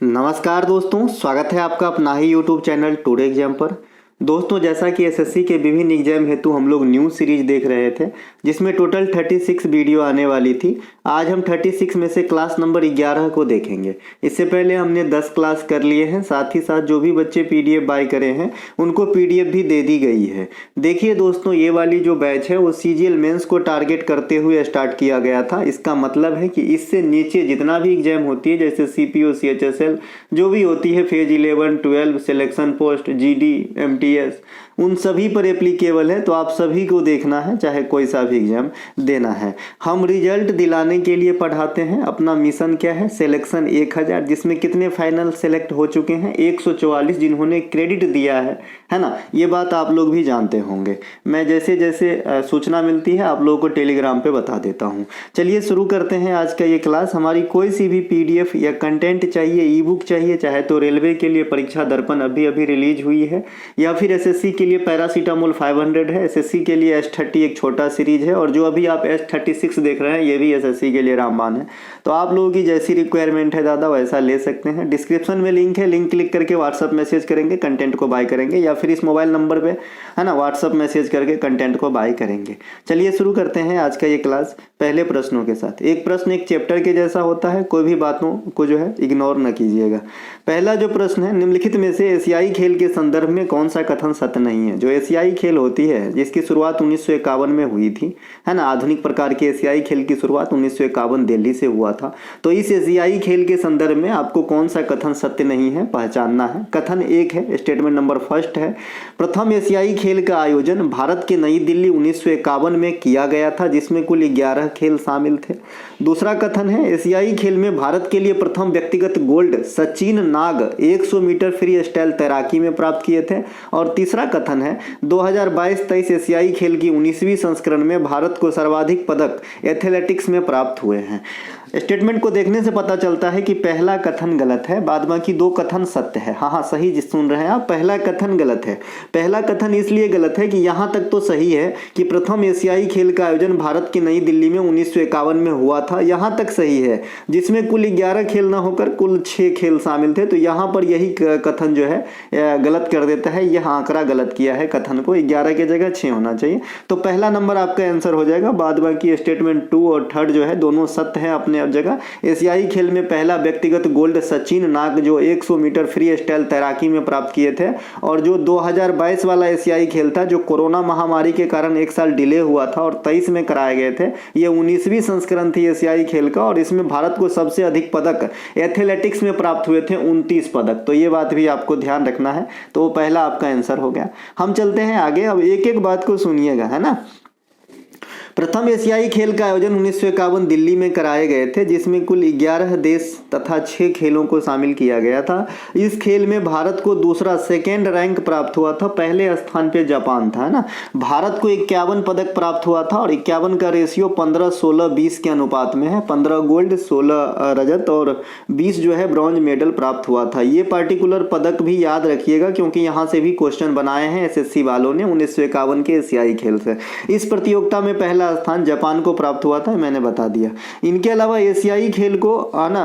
नमस्कार दोस्तों, स्वागत है आपका अपना ही यूट्यूब चैनल टुडे एग्जाम पर। दोस्तों, जैसा कि एसएससी के विभिन्न एग्जाम हेतु हम लोग न्यूज़ सीरीज देख रहे थे, जिसमें टोटल 36 वीडियो आने वाली थी। आज हम 36 में से क्लास नंबर 11 को देखेंगे। इससे पहले हमने 10 क्लास कर लिए हैं। साथ ही साथ जो भी बच्चे पीडीएफ बाय करे हैं उनको पीडीएफ भी दे दी गई है। देखिए दोस्तों, ये वाली जो बैच है वो सीजीएल मेंस को टारगेट करते हुए स्टार्ट किया गया था। इसका मतलब है कि इससे नीचे जितना भी एग्जाम होती है, जैसे सीपीओ, सीएचएसएल जो भी होती है, phase 11, 12, selection post, GD, MTS, उन सभी पर एप्लीकेबल है। तो आप सभी को देखना है, चाहे कोई सा भी एग्जाम देना है। हम रिजल्ट दिलाने के लिए पढ़ाते हैं। अपना मिशन क्या है? सिलेक्शन 1000, जिसमें कितने फाइनल सेलेक्ट हो चुके हैं? 144 जिन्होंने क्रेडिट दिया है ना। ये बात आप लोग भी जानते होंगे। मैं जैसे जैसे सूचना मिलती है आप लोगों को टेलीग्राम पे बता देता हूँ। चलिए शुरू करते हैं आज का ये क्लास। हमारी कोई सी भी पीडीएफ या कंटेंट चाहिए, ई बुक चाहिए, चाहे तो रेलवे के लिए परीक्षा दर्पण अभी रिलीज हुई है, या फिर एसएससी के लिए पैरासीटामोल 500 है, एसएससी के लिए S30 एक छोटा सीरीज है, और जो अभी आप S36 देख रहे हैं ये भी एसएससी के लिए रामबाण है। तो आप लोगों की जैसी रिक्वायरमेंट है दादा वैसा ले सकते हैं। डिस्क्रिप्शन में लिंक है, लिंक क्लिक करके व्हाट्सअप मैसेज करेंगे, कंटेंट को बाय करेंगे, या फिर इस मोबाइल नंबर पे है ना व्हाट्सअप मैसेज करके कंटेंट को बाय करेंगे। चलिए शुरू करते हैं आज का ये क्लास पहले प्रश्नों के साथ। एक प्रश्न एक चैप्टर के जैसा होता है, कोई भी बातों को जो है इग्नोर न कीजिएगा। पहला जो प्रश्न है, निम्नलिखित में से एशियाई खेल के संदर्भ में कौन सा कथन सत्य नहीं है? जो एशियाई खेल होती है जिसकी शुरुआत 1951 में हुई थी, है ना। आधुनिक प्रकार के एशियाई खेल की शुरुआत 1951 दिल्ली से हुआ था। तो इस एशियाई खेल के संदर्भ में आपको कौन सा कथन सत्य नहीं है पहचानना है। कथन 1 है, स्टेटमेंट नंबर फर्स्ट है, प्रथम एशियाई खेल का आयोजन भारत के नई दिल्ली 1951 में किया गया था, जिसमें कुल 11 खेल शामिल थे। दूसरा कथन है, एशियाई खेल में भारत के लिए प्रथम व्यक्तिगत गोल्ड सचिन नाग 100 मीटर फ्री स्टाइल तैराकी में प्राप्त किए थे। और तीसरा कथन है, 2022-23 एशियाई खेल की 19वीं संस्करण में भारत को सर्वाधिक पदक एथलेटिक्स में प्राप्त हुए हैं। स्टेटमेंट को देखने से पता चलता है कि पहला कथन गलत है, बाद बाकी 2 कथन सत्य है। हाँ, सही सुन रहे हैं आप, पहला कथन गलत है। पहला कथन इसलिए गलत है कि यहाँ तक तो सही है कि प्रथम एशियाई खेल का आयोजन भारत की नई दिल्ली में 1951 में हुआ था, यहाँ तक सही है, जिसमें कुल 11 खेल ना होकर कुल 6 खेल शामिल थे। तो यहाँ पर यही कथन जो है गलत कर देता है, यह आंकड़ा गलत किया है, कथन को 11 की जगह 6 होना चाहिए। तो पहला नंबर आपका आंसर हो जाएगा। बाद बाकी स्टेटमेंट 2 और 3 जो है दोनों सत्य है अपने जगह। एशियाई खेल में पहला व्यक्तिगत गोल्ड सचिन नाग जो 100 मीटर फ्री स्टाइल तैराकी में प्राप्त किए थे, और जो 2022 वाला एशियाई खेल था जो कोरोना महामारी के कारण 1 साल डिले हुआ था और 23 में कराए गए थे, ये 19वीं संस्करण थी एशियाई खेल का, और इसमें भारत को सबसे अधिक पदक एथलेटिक्स में प्राप्त हुए थे, 29 पदक। तो ये बात भी आपको ध्यान रखना है। तो वो पहला आपका आंसर हो गया। हम चलते हैं आगे। अब एक एक बात को सुनिएगा, है ना। प्रथम एशियाई खेल का आयोजन 1951 दिल्ली में कराए गए थे, जिसमें कुल 11 देश तथा 6 खेलों को शामिल किया गया था। इस खेल में भारत को दूसरा सेकेंड रैंक प्राप्त हुआ था, पहले स्थान पे जापान था, है ना। भारत को 51 पदक प्राप्त हुआ था, और 51 का रेशियो 15, 16, 20 के अनुपात में है। 15 गोल्ड, 16 रजत और 20 जो है ब्रॉन्ज मेडल प्राप्त हुआ था। ये पार्टिकुलर पदक भी याद रखिएगा, क्योंकि यहाँ से भी क्वेश्चन बनाए हैं एसएससी वालों ने 1951 के एशियाई खेल से। इस प्रतियोगिता में पहला स्थान जापान को प्राप्त हुआ था, मैंने बता दिया। इनके अलावा एशियाई खेल को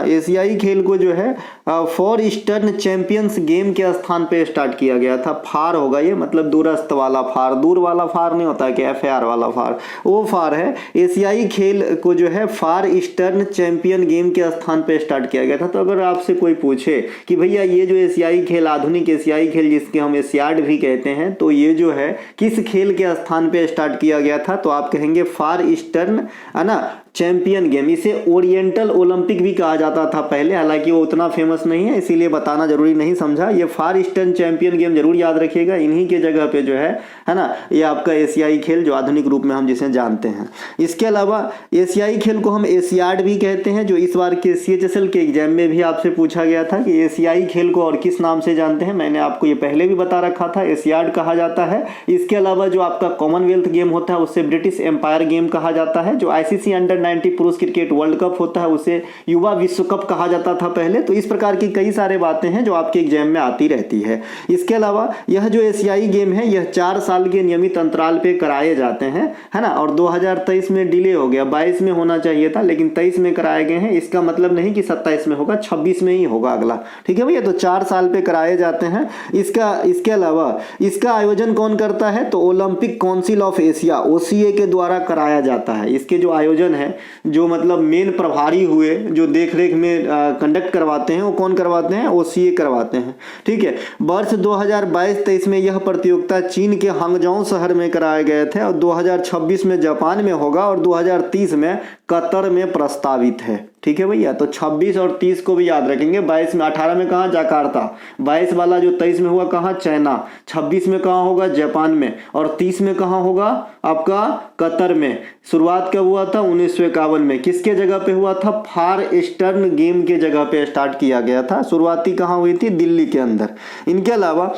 एशियाई खेल को जो है फॉर ईस्टर्न चैंपियंस गेम के स्थान पे स्टार्ट किया गया था। फार होगा ये, मतलब दूरस्थ वाला फार, दूर वाला फार नहीं होता कि FAR वाला फार, वो फार है। एशियाई खेल को जो है फार ईस्टर्न चैंपियन गेम के स्थान पे स्टार्ट किया गया था। तो अगर आपसे कोई पूछे कि भैया ये जो एशियाई खेल, आधुनिक एशियाई खेल जिसके हम एशियाड भी कहते हैं, तो ये जो है किस खेल के स्थान पे स्टार्ट किया गया था? तो आप कहेंगे फार ईस्टर्न, है ना, चैंपियन गेम। इसे ओरिएंटल ओलंपिक भी कहा जाता था पहले, हालांकि वो उतना फेमस नहीं है, इसीलिए बताना जरूरी नहीं समझा। ये फार ईस्टर्न चैंपियन गेम जरूर याद रखिएगा। इन्हीं के जगह पे जो है ना, ये आपका एशियाई खेल जो आधुनिक रूप में हम जिसे जानते हैं। इसके अलावा एशियाई खेल को हम एशियाड भी कहते हैं, जो इस बार के CHSL के एग्जाम में भी आपसे पूछा गया था कि एशियाई खेल को और किस नाम से जानते हैं। मैंने आपको ये पहले भी बता रखा था, एशियाड कहा जाता है। इसके अलावा जो आपका कॉमनवेल्थ गेम होता है उसे ब्रिटिश एम्पायर गेम कहा जाता है। जो ICC अंडर अंडर 90 पुरुष क्रिकेट वर्ल्ड कप होता है उसे युवा विश्व कप कहा जाता था पहले। तो इस प्रकार की कई सारे बातें हैं जो आपके एग्जाम में आती रहती है। इसके अलावा यह जो एशियाई गेम है यह 4 साल के नियमित अंतराल पे कराए जाते हैं, है ना। और 2023 में डिले हो गया, 22 में होना चाहिए था लेकिन 23 में कराए गए हैं। इसका मतलब नहीं कि 27 में होगा, 26 में ही होगा अगला, ठीक है भैया। तो 4 साल पे कराए जाते हैं। इसके अलावा इसका आयोजन कौन करता है, तो Olympic council of Asia OCA के द्वारा कराया जाता है। इसके जो आयोजन है, जो मतलब मेन प्रभारी हुए जो देख रेख में कंडक्ट करवाते हैं, वो कौन करवाते हैं, OCA करवाते हैं, ठीक है। वर्ष 2022-23 में यह प्रतियोगिता चीन के हांगझाऊ शहर में कराए गए थे और 2026 में जापान में होगा और 2030 में कतर में प्रस्तावित है, ठीक है भैया। तो 26 और 30 को भी याद रखेंगे। 22 में 18 में कहाँ, जाकार्ता। 22 वाला जो 23 में हुआ कहाँ, चाइना। 26 में कहाँ होगा, जापान में। और 30 में कहाँ होगा, आपका कतर में। शुरुआत कब हुआ था, 1951 में। किसके जगह पे हुआ था, फार ईस्टर्न गेम के जगह पे स्टार्ट किया गया था। शुरुआती कहाँ हुई थी, दिल्ली के अंदर। इनके अलावा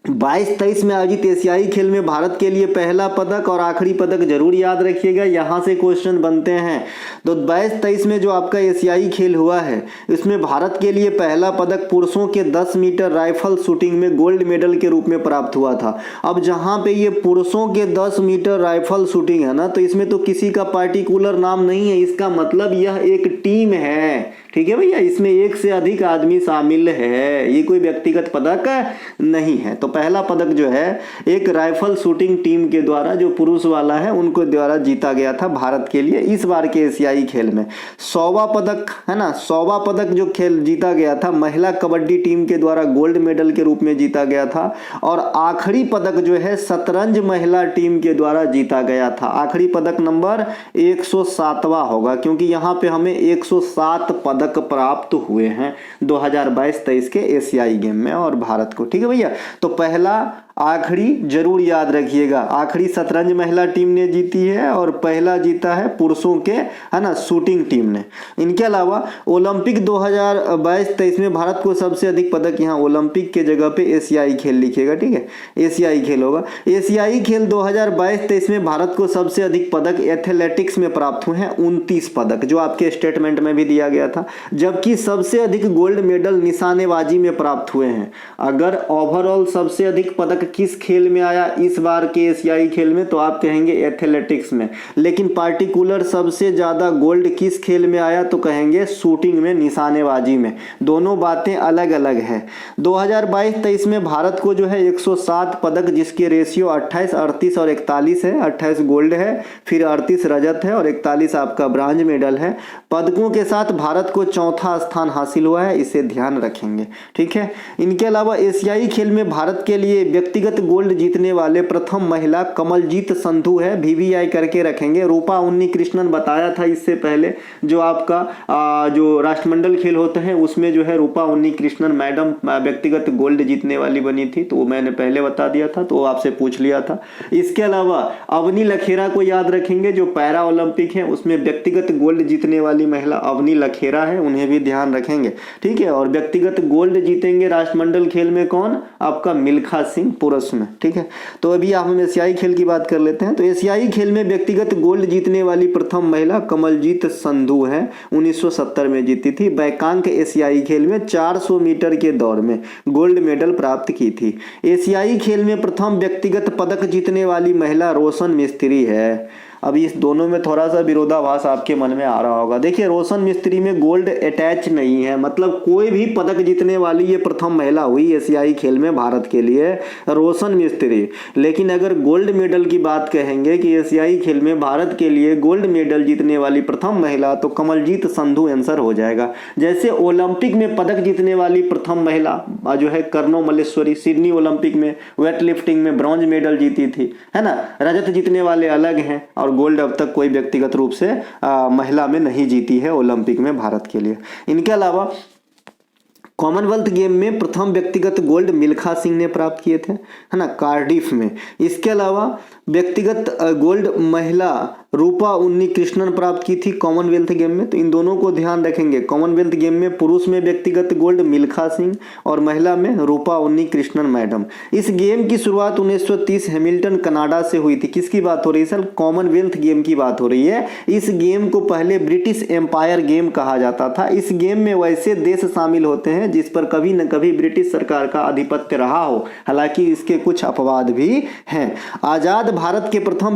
22-23 में आयोजित एशियाई खेल में भारत के लिए पहला पदक और आखिरी पदक जरूर याद रखिएगा, यहाँ से क्वेश्चन बनते हैं। तो 22-23 में जो आपका एशियाई खेल हुआ है इसमें भारत के लिए पहला पदक पुरुषों के 10 मीटर राइफल शूटिंग में गोल्ड मेडल के रूप में प्राप्त हुआ था। अब जहाँ पे ये पुरुषों के 10 मीटर राइफल शूटिंग है ना, तो इसमें तो किसी का पार्टिकुलर नाम नहीं है, इसका मतलब यह एक टीम है, ठीक है भैया। इसमें एक से अधिक आदमी शामिल है, ये कोई व्यक्तिगत पदक नहीं है। तो पहला पदक जो है एक राइफल शूटिंग टीम के द्वारा, जो पुरुष वाला है उनको द्वारा जीता गया था भारत के लिए इस बार के एशियाई खेल में। 100वां पदक है ना, 100वां पदक जो खेल जीता गया था महिला कबड्डी टीम के द्वारा गोल्ड मेडल के रूप में जीता गया था। और आखिरी पदक जो है शतरंज महिला टीम के द्वारा जीता गया था। आखिरी पदक नंबर 107वां होगा, क्योंकि यहाँ पे हमें 107 पदक प्राप्त हुए हैं 2022-23 के एशियाई गेम में और भारत को, ठीक है भैया। तो पहला आखिरी जरूर याद रखिएगा, आखिरी शतरंज महिला टीम ने जीती है और पहला जीता है पुरुषों के, है ना, शूटिंग टीम ने। इनके अलावा ओलंपिक 2022-23 में भारत को सबसे अधिक पदक, यहाँ ओलंपिक के जगह पे एशियाई खेल लिखिएगा, ठीक है, एशियाई खेल होगा। एशियाई खेल 2022-23 में भारत को सबसे अधिक पदक एथलेटिक्स में प्राप्त हुए हैं 29 पदक, जो आपके स्टेटमेंट में भी दिया गया था। जबकि सबसे अधिक गोल्ड मेडल निशानेबाजी में प्राप्त हुए हैं। अगर ओवरऑल सबसे अधिक पदक किस खेल में आया इस बार के एशियाई खेल में, तो आप कहेंगे एथलेटिक्स में। लेकिन पार्टिकुलर सबसे ज्यादा गोल्ड किस खेल में आया, तो कहेंगे शूटिंग में, निशानेबाजी में। दोनों बातें अलग अलग है। 2022-23 में भारत को जो है 107 पदक, जिसके रेशियो 28, 38 और 41 है। 28 गोल्ड है, फिर 38 रजत है और 41 आपका ब्रांज मेडल है। पदकों के साथ भारत को चौथा स्थान हासिल हुआ है, इसे ध्यान रखेंगे, ठीक है। इनके अलावा एशियाई खेल में भारत के लिए व्यक्तिगत गोल्ड जीतने वाले प्रथम महिला कमलजीत संधू है, VVI करके रखेंगे। रूपा उन्नीकृष्णन बताया था इससे पहले, जो आपका जो राष्ट्रमंडल खेल होते हैं उसमें जो है रूपा उन्नीकृष्णन मैडम व्यक्तिगत गोल्ड जीतने वाली बनी थी, तो वो मैंने पहले बता दिया था, तो आपसे पूछ लिया था। इसके अलावा अवनी लखेरा को याद रखेंगे, जो पैरा ओलंपिक है उसमें व्यक्तिगत गोल्ड जीतने वाली महिला अवनी लखेरा है, उन्हें भी ध्यान रखेंगे, ठीक है। और व्यक्तिगत गोल्ड जीतेंगे राष्ट्रमंडल खेल में कौन, आपका मिल्खा सिंह पुरुष में, ठीक है। तो अभी हम एशियाई खेल की बात कर लेते हैं। तो एशियाई खेल में व्यक्तिगत गोल्ड जीतने वाली प्रथम महिला कमलजीत संधू है, 1970 में जीती थी। बैकांक एशियाई खेल में 400 मीटर के दौड़ में गोल्ड मेडल प्राप्त की थी। एशियाई खेल में प्रथम व्यक्तिगत पदक जीतने वाली महिला रोशन मिस्त्री है। अब इस दोनों में थोड़ा सा विरोधाभास आपके मन में आ रहा होगा। देखिए, रोशन मिस्त्री में गोल्ड अटैच नहीं है, मतलब कोई भी पदक जीतने वाली ये प्रथम महिला हुई एशियाई खेल में भारत के लिए, रोशन मिस्त्री। लेकिन अगर गोल्ड मेडल की बात कहेंगे कि एशियाई खेल में भारत के लिए गोल्ड मेडल जीतने वाली प्रथम महिला, तो कमलजीत संधू आंसर हो जाएगा। जैसे ओलंपिक में पदक जीतने वाली प्रथम महिला जो है कर्नो मल्लेश्वरी, सिडनी ओलंपिक में वेट लिफ्टिंग में ब्रॉन्ज मेडल जीती थी, है ना। रजत जीतने वाले अलग हैं और गोल्ड अब तक कोई व्यक्तिगत रूप से महिला में नहीं जीती है ओलंपिक में भारत के लिए। इनके अलावा कॉमनवेल्थ गेम में प्रथम व्यक्तिगत गोल्ड मिल्खा सिंह ने प्राप्त किए थे, है ना, कार्डिफ में। इसके अलावा व्यक्तिगत गोल्ड महिला रूपा उन्नीकृष्णन प्राप्त की थी कॉमनवेल्थ गेम में। तो इन दोनों को ध्यान रखेंगे। कॉमनवेल्थ गेम में पुरुष में व्यक्तिगत गोल्ड मिल्खा सिंह और महिला में रूपा उन्नीकृष्णन मैडम। इस गेम की शुरुआत 1930 हैमिल्टन कनाडा से हुई थी। किसकी बात हो रही है सर? कॉमनवेल्थ गेम की बात हो रही है। इस गेम को पहले ब्रिटिश एम्पायर गेम कहा जाता था। इस गेम में वैसे देश शामिल होते हैं जिस पर कभी न कभी ब्रिटिश सरकार का आधिपत्य रहा हो, हालांकि इसके कुछ अपवाद भी हैं। आजाद भारत के प्रथम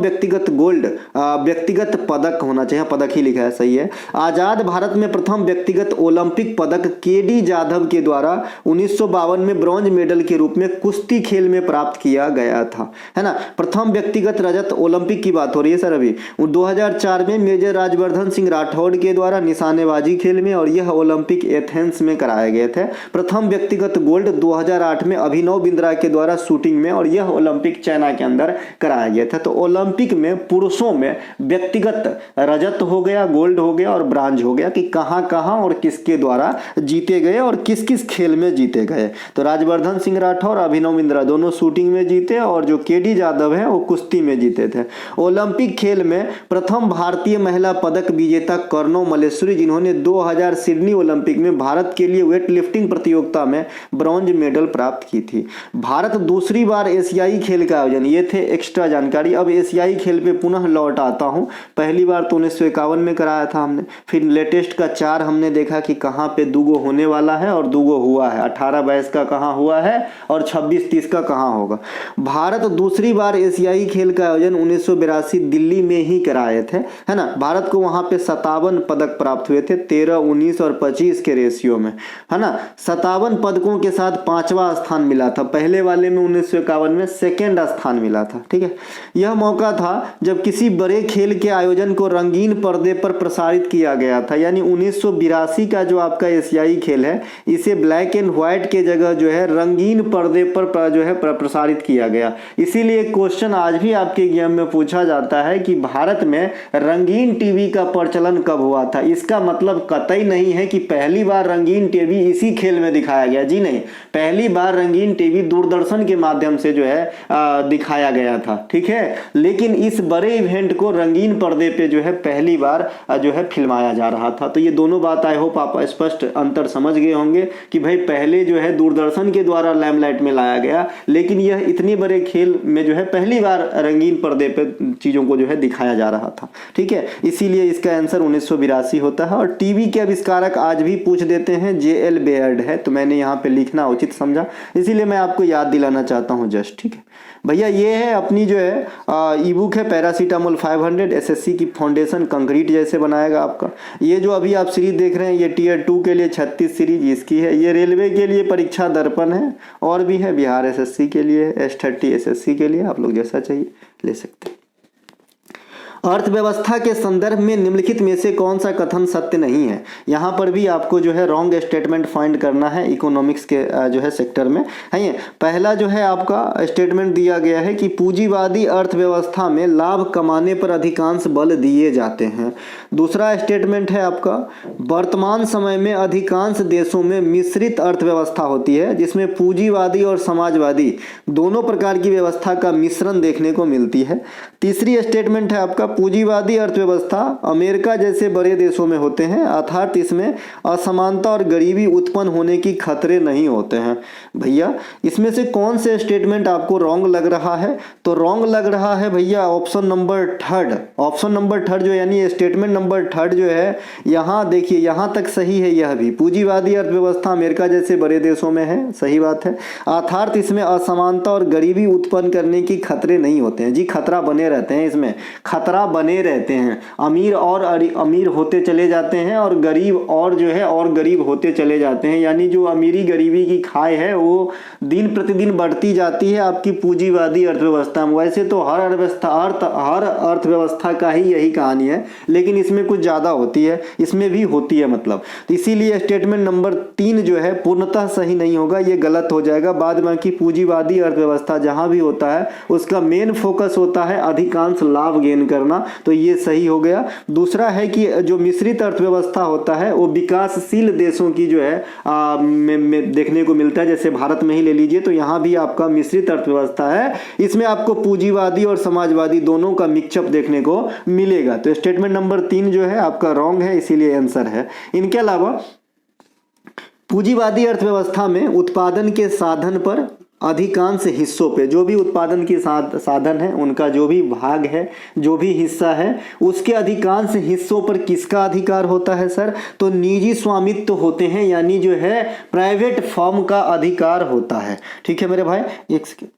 व्यक्तिगत पदक होना चाहिए, पदक ही लिखा है, सही है। आजाद भारत में प्रथम व्यक्तिगत ओलंपिक पदक केडी जाधव के द्वारा 1952 में ब्रॉन्ज मेडल के रूप में कुश्ती खेल में प्राप्त किया गया था, है ना। प्रथम व्यक्तिगत रजत ओलंपिक की बात हो रही है सर अभी। 2004 में मेजर राजवर्धन सिंह राठौड़ के द्वारा निशानेबाजी खेल में, और यह ओलंपिक एथेंस में कराए गए थे। प्रथम व्यक्तिगत गोल्ड 2008 में अभिनव बिंद्रा के द्वारा शूटिंग में, और यह ओलंपिक चाइना के अंदर कराया गया था। तो ओलंपिक में पुरुषों में व्यक्तिगत रजत हो गया, गोल्ड हो गया और ब्रांज हो गया कि कहां कहां और किसके द्वारा जीते गए और किस किस खेल में जीते गए। तो राजवर्धन सिंह राठौर और अभिनव बिंद्रा दोनों शूटिंग में जीते, और जो केडी जाधव है वो कुश्ती में जीते थे। ओलंपिक खेल में प्रथम भारतीय महिला पदक विजेता कर्णो मल्लेश्वरी, जिन्होंने 2000 सिडनी ओलंपिक में भारत के लिए वेट लिफ्टिंग प्रतियोगिता में ब्रॉन्ज मेडल प्राप्त की थी। भारत दूसरी बार एशियाई खेल का आयोजन, ये थे एक्स्ट्रा जानकारी। अब एशियाई खेल पे पुनः लौट आता हूं। पहली बार तो 1951 में कराया था हमने, फिर लेटेस्ट का 4 हमने देखा कि कहां पे दुगो होने वाला है और दुगो हुआ है। 18-22 का कहां हुआ है और 26-30 का कहां होगा। भारत दूसरी बार एशियाई खेल का आयोजन 1982 दिल्ली में ही कराए थे, है ना। भारत को वहां पे 57 पदक प्राप्त हुए थे, 13, 19 और 25 के रेशियो में, है ना। 57 पदकों के साथ 5वां स्थान मिला था। पहले वाले में 1951 में सेकेंड स्थान मिला था, ठीक है। यह मौका था जब किसी बड़े खेल के आयोजन को रंगीन पर्दे पर प्रसारित किया गया था। यानी 1982 का जो आपका एशियाई खेल है, इसे ब्लैक एंड व्हाइट के जगह जो है रंगीन पर्दे पर जो है प्रसारित किया गया। इसीलिए क्वेश्चन आज भी आपके एग्जाम में पूछा जाता है कि भारत में रंगीन टीवी का प्रचलन कब हुआ था। इसका मतलब कतई नहीं है कि पहली बार रंगीन टीवी इसी खेल में दिखाया गया, जी नहीं। पहली बार रंगीन टीवी दूरदर्शन के माध्यम से जो है दिखाया गया था, ठीक है। लेकिन इस बड़े इवेंट को रंगीन पर्दे पे जो है पहली बार जो है फिल्माया जा रहा था। तो ये दोनों बात आई होप आप स्पष्ट अंतर समझ गए होंगे कि भाई पहले जो है दूरदर्शन के द्वारा लैमलाइट में लाया गया, लेकिन यह इतने बड़े खेल में जो है पहली बार रंगीन पर्दे पे चीजों को जो है दिखाया जा रहा था, ठीक है। इसीलिए इसका आंसर 1982 होता है। और टीवी के आविष्कारक आज भी पूछ देते हैं, JL बेयर्ड है, तो मैंने यहाँ पे लिखना उचित समझा, इसीलिए मैं आपको याद दिलाना चाहता हूँ जस्ट, ठीक है भैया। ये है अपनी जो है ई बुक है पैरासीटामोल 500, SSC की फाउंडेशन कंक्रीट जैसे बनाएगा आपका। ये जो अभी आप सीरीज देख रहे हैं ये टियर 2 के लिए 36 सीरीज इसकी है। ये रेलवे के लिए परीक्षा दर्पण है, और भी है बिहार SSC के लिए, S30 SSC के लिए, आप लोग जैसा चाहिए ले सकते हैं। अर्थव्यवस्था के संदर्भ में निम्नलिखित में से कौन सा कथन सत्य नहीं है। यहाँ पर भी आपको जो है रॉन्ग स्टेटमेंट फाइंड करना है इकोनॉमिक्स के जो है सेक्टर में, है ये। पहला जो है आपका स्टेटमेंट दिया गया है कि पूंजीवादी अर्थव्यवस्था में लाभ कमाने पर अधिकांश बल दिए जाते हैं। दूसरा स्टेटमेंट है आपका, वर्तमान समय में अधिकांश देशों में मिश्रित अर्थव्यवस्था होती है जिसमें पूंजीवादी और समाजवादी दोनों प्रकार की व्यवस्था का मिश्रण देखने को मिलती है। तीसरी स्टेटमेंट है आपका, पूंजीवादी अर्थव्यवस्था अमेरिका जैसे बड़े देशों में होते हैं, अर्थात इसमें असमानता और गरीबी उत्पन्न होने की खतरे नहीं होते हैं। भैया इसमें से कौन से स्टेटमेंट आपको रॉन्ग लग रहा है? तो रॉन्ग लग रहा है भैया option number third. Option number third जो यानी स्टेटमेंट नंबर थर्ड जो है, यहाँ देखिए यहाँ तक सही है। यह भी पूंजीवादी अर्थव्यवस्था अमेरिका जैसे बड़े देशों में है, सही बात है। अर्थात इसमें असमानता और गरीबी उत्पन्न करने की खतरे नहीं होते हैं। जी खतरा बने रहते हैं, इसमें खतरा बने रहते हैं। अमीर और अमीर होते चले जाते हैं और गरीब और जो है और गरीब होते चले जाते हैं। यानी जो अमीरी गरीबी की खाई है वो दिन प्रतिदिन बढ़ती जाती है आपकी पूंजीवादी अर्थव्यवस्था में। वैसे तो हर अर्थव्यवस्था का ही यही कहानी है, लेकिन इसमें कुछ ज्यादा होती है, इसमें भी होती है मतलब। तो इसीलिए स्टेटमेंट नंबर 3 जो है पूर्णतः सही नहीं होगा, ये गलत हो जाएगा। बाद बाकी पूंजीवादी अर्थव्यवस्था जहां भी होता है उसका मेन फोकस होता है अधिकांश लाभ गेन करना, करना, तो ये सही हो गया। दूसरा है कि जो मिश्रित अर्थव्यवस्था होता है वो विकासशील देशों की जो है में देखने को मिलता है। जैसे भारत में ही ले लीजिए तो यहाँ भी आपका मिश्रित अर्थव्यवस्था है, इसमें आपको पूंजीवादी और समाजवादी दोनों का मिक्सअप देखने को मिलेगा। तो स्टेटमेंट नंबर 3 जो है आपका रॉन्ग है, इसीलिए आंसर है। इनके अलावा पूंजीवादी अर्थव्यवस्था में उत्पादन के साधन पर अधिकांश हिस्सों पे, जो भी उत्पादन के साधन है उनका जो भी भाग है, जो भी हिस्सा है, उसके अधिकांश हिस्सों पर किसका अधिकार होता है सर? तो निजी स्वामित्व होते हैं, यानी जो है प्राइवेट फर्म का अधिकार होता है। ठीक है मेरे भाई, एक सेकेंड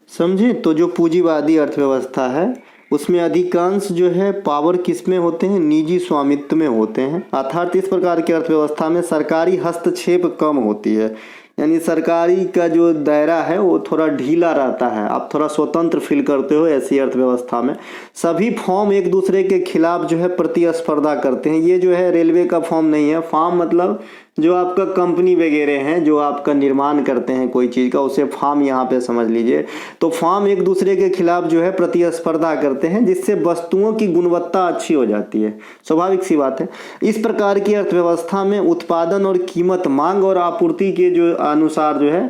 समझे। तो जो पूंजीवादी अर्थव्यवस्था है उसमें अधिकांश जो है पावर किस में होते हैं? निजी स्वामित्व में होते हैं। अर्थात इस प्रकार की अर्थव्यवस्था में सरकारी हस्तक्षेप कम होती है, यानी सरकारी का जो दायरा है वो थोड़ा ढीला रहता है, आप थोड़ा स्वतंत्र फील करते हो ऐसी अर्थव्यवस्था में। सभी फॉर्म एक दूसरे के खिलाफ जो है प्रतिस्पर्धा करते हैं। ये जो है रेलवे का फॉर्म नहीं है, फॉर्म मतलब जो आपका कंपनी वगैरह हैं जो आपका निर्माण करते हैं कोई चीज़ का, उसे फार्म यहाँ पे समझ लीजिए। तो फार्म एक दूसरे के खिलाफ जो है प्रतिस्पर्धा करते हैं, जिससे वस्तुओं की गुणवत्ता अच्छी हो जाती है, स्वाभाविक सी बात है। इस प्रकार की अर्थव्यवस्था में उत्पादन और कीमत मांग और आपूर्ति के जो अनुसार जो है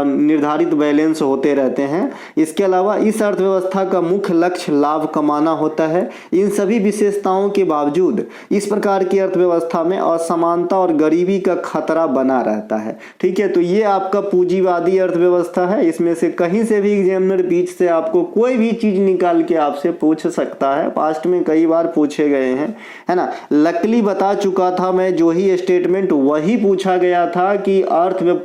निर्धारित बैलेंस होते रहते हैं। इसके अलावा इस अर्थव्यवस्था का मुख्य लक्ष्य लाभ कमाना होता है। इन सभी विशेषताओं के बावजूद इस प्रकार की अर्थव्यवस्था में असमानता और गरीबी का खतरा बना रहता है। ठीक है, तो ये आपका पूंजीवादी अर्थव्यवस्था है। इसमें से कहीं से भी एग्जामिनर बीच से आपको कोई भी चीज निकाल के आपसे पूछ सकता है, पास्ट में कई बार पूछे गए हैं, है ना। लकली बता चुका था मैं, जो ही स्टेटमेंट वही पूछा गया था कि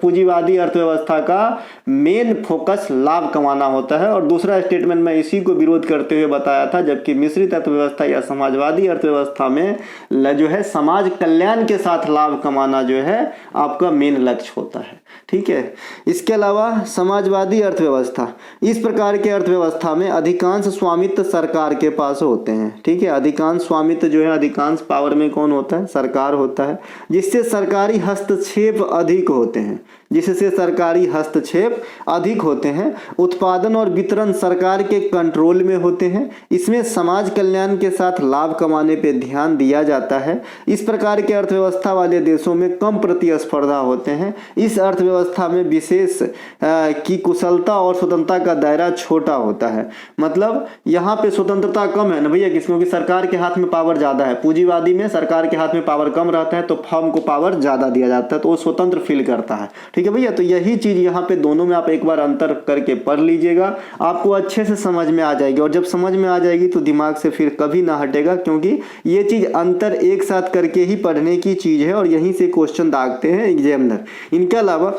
पूंजीवादी अर्थव्यवस्था का मेन फोकस लाभ कमाना होता है, और दूसरा स्टेटमेंट मैं इसी को विरोध करते हुए बताया था। जबकि मिश्रित अर्थव्यवस्था या समाजवादी अर्थव्यवस्था में जो है समाज कल्याण के साथ लाभ कमाना जो है आपका मेन लक्ष्य होता है। ठीक है, इसके अलावा समाजवादी अर्थव्यवस्था, इस प्रकार के अर्थव्यवस्था में अधिकांश स्वामित्व सरकार के पास होते हैं। ठीक है, अधिकांश स्वामित्व जो है, अधिकांश पावर में कौन होता है? सरकार होता है, जिससे सरकारी हस्तक्षेप अधिक होते हैं, जिससे सरकारी हस्तक्षेप अधिक होते हैं। उत्पादन और वितरण सरकार के कंट्रोल में होते हैं। इसमें समाज कल्याण के साथ लाभ कमाने पे ध्यान दिया जाता है। इस प्रकार के अर्थव्यवस्था वाले देशों में कम प्रतिस्पर्धा होते हैं। इस अर्थव्यवस्था में विशेष की कुशलता और स्वतंत्रता का दायरा छोटा होता है। मतलब यहाँ पे स्वतंत्रता कम है ना भैया, क्योंकि सरकार के हाथ में पावर ज्यादा है। पूंजीवादी में सरकार के हाथ में पावर कम रहता है, तो फर्म को पावर ज्यादा दिया जाता है, तो वो स्वतंत्र फील करता है। ठीक है भैया, तो यही चीज यहाँ पे दोनों में आप एक बार अंतर करके पढ़ लीजिएगा, आपको अच्छे से समझ में आ जाएगी। और जब समझ में आ जाएगी तो दिमाग से फिर कभी ना हटेगा, क्योंकि ये चीज अंतर एक साथ करके ही पढ़ने की चीज है, और यहीं से क्वेश्चन दागते हैं एग्जामिनर। इनके अलावा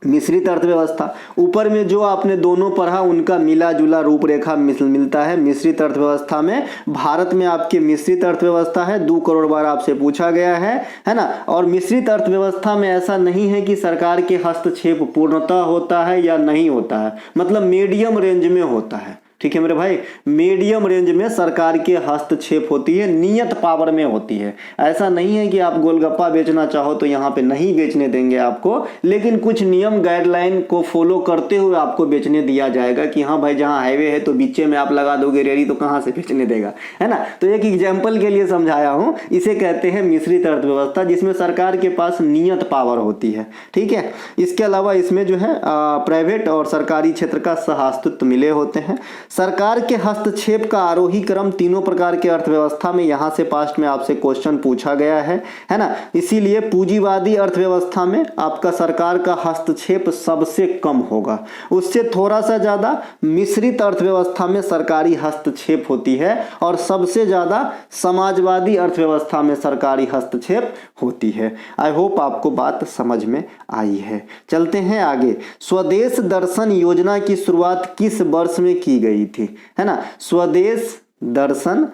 मिश्रित अर्थव्यवस्था, ऊपर में जो आपने दोनों पढ़ा उनका मिला जुला रूपरेखा मिलता है। मिश्रित अर्थव्यवस्था में भारत में आपके मिश्रित अर्थव्यवस्था है, 2 करोड़ बार आपसे पूछा गया है ना। और मिश्रित अर्थव्यवस्था में ऐसा नहीं है कि सरकार के हस्तक्षेप पूर्णतः होता है या नहीं होता है, मतलब मीडियम रेंज में होता है। ठीक है मेरे भाई, मीडियम रेंज में सरकार के हस्तक्षेप होती है, नियत पावर में होती है। ऐसा नहीं है कि आप गोलगप्पा बेचना चाहो तो यहाँ पे नहीं बेचने देंगे आपको, लेकिन कुछ नियम गाइडलाइन को फॉलो करते हुए आपको बेचने दिया जाएगा कि हाँ भाई जहाँ हाईवे है तो बीचे में आप लगा दोगे रेडी तो कहाँ से बेचने देगा, है ना। तो एक एग्जाम्पल के लिए समझाया हूँ, इसे कहते हैं मिश्रित अर्थव्यवस्था, जिसमें सरकार के पास नियत पावर होती है। ठीक है, इसके अलावा इसमें जो है प्राइवेट और सरकारी क्षेत्र का सहअस्तित्व मिले होते हैं। सरकार के हस्तक्षेप का आरोही क्रम तीनों प्रकार के अर्थव्यवस्था में यहाँ से पास्ट में आपसे क्वेश्चन पूछा गया है ना। इसीलिए पूंजीवादी अर्थव्यवस्था में आपका सरकार का हस्तक्षेप सबसे कम होगा, उससे थोड़ा सा ज्यादा मिश्रित अर्थव्यवस्था में सरकारी हस्तक्षेप होती है, और सबसे ज्यादा समाजवादी अर्थव्यवस्था में सरकारी हस्तक्षेप होती है। आई होप आपको बात समझ में आई है। चलते हैं आगे। स्वदेश दर्शन योजना की शुरुआत किस वर्ष में की गई थी, है ना। स्वदेश दर्शन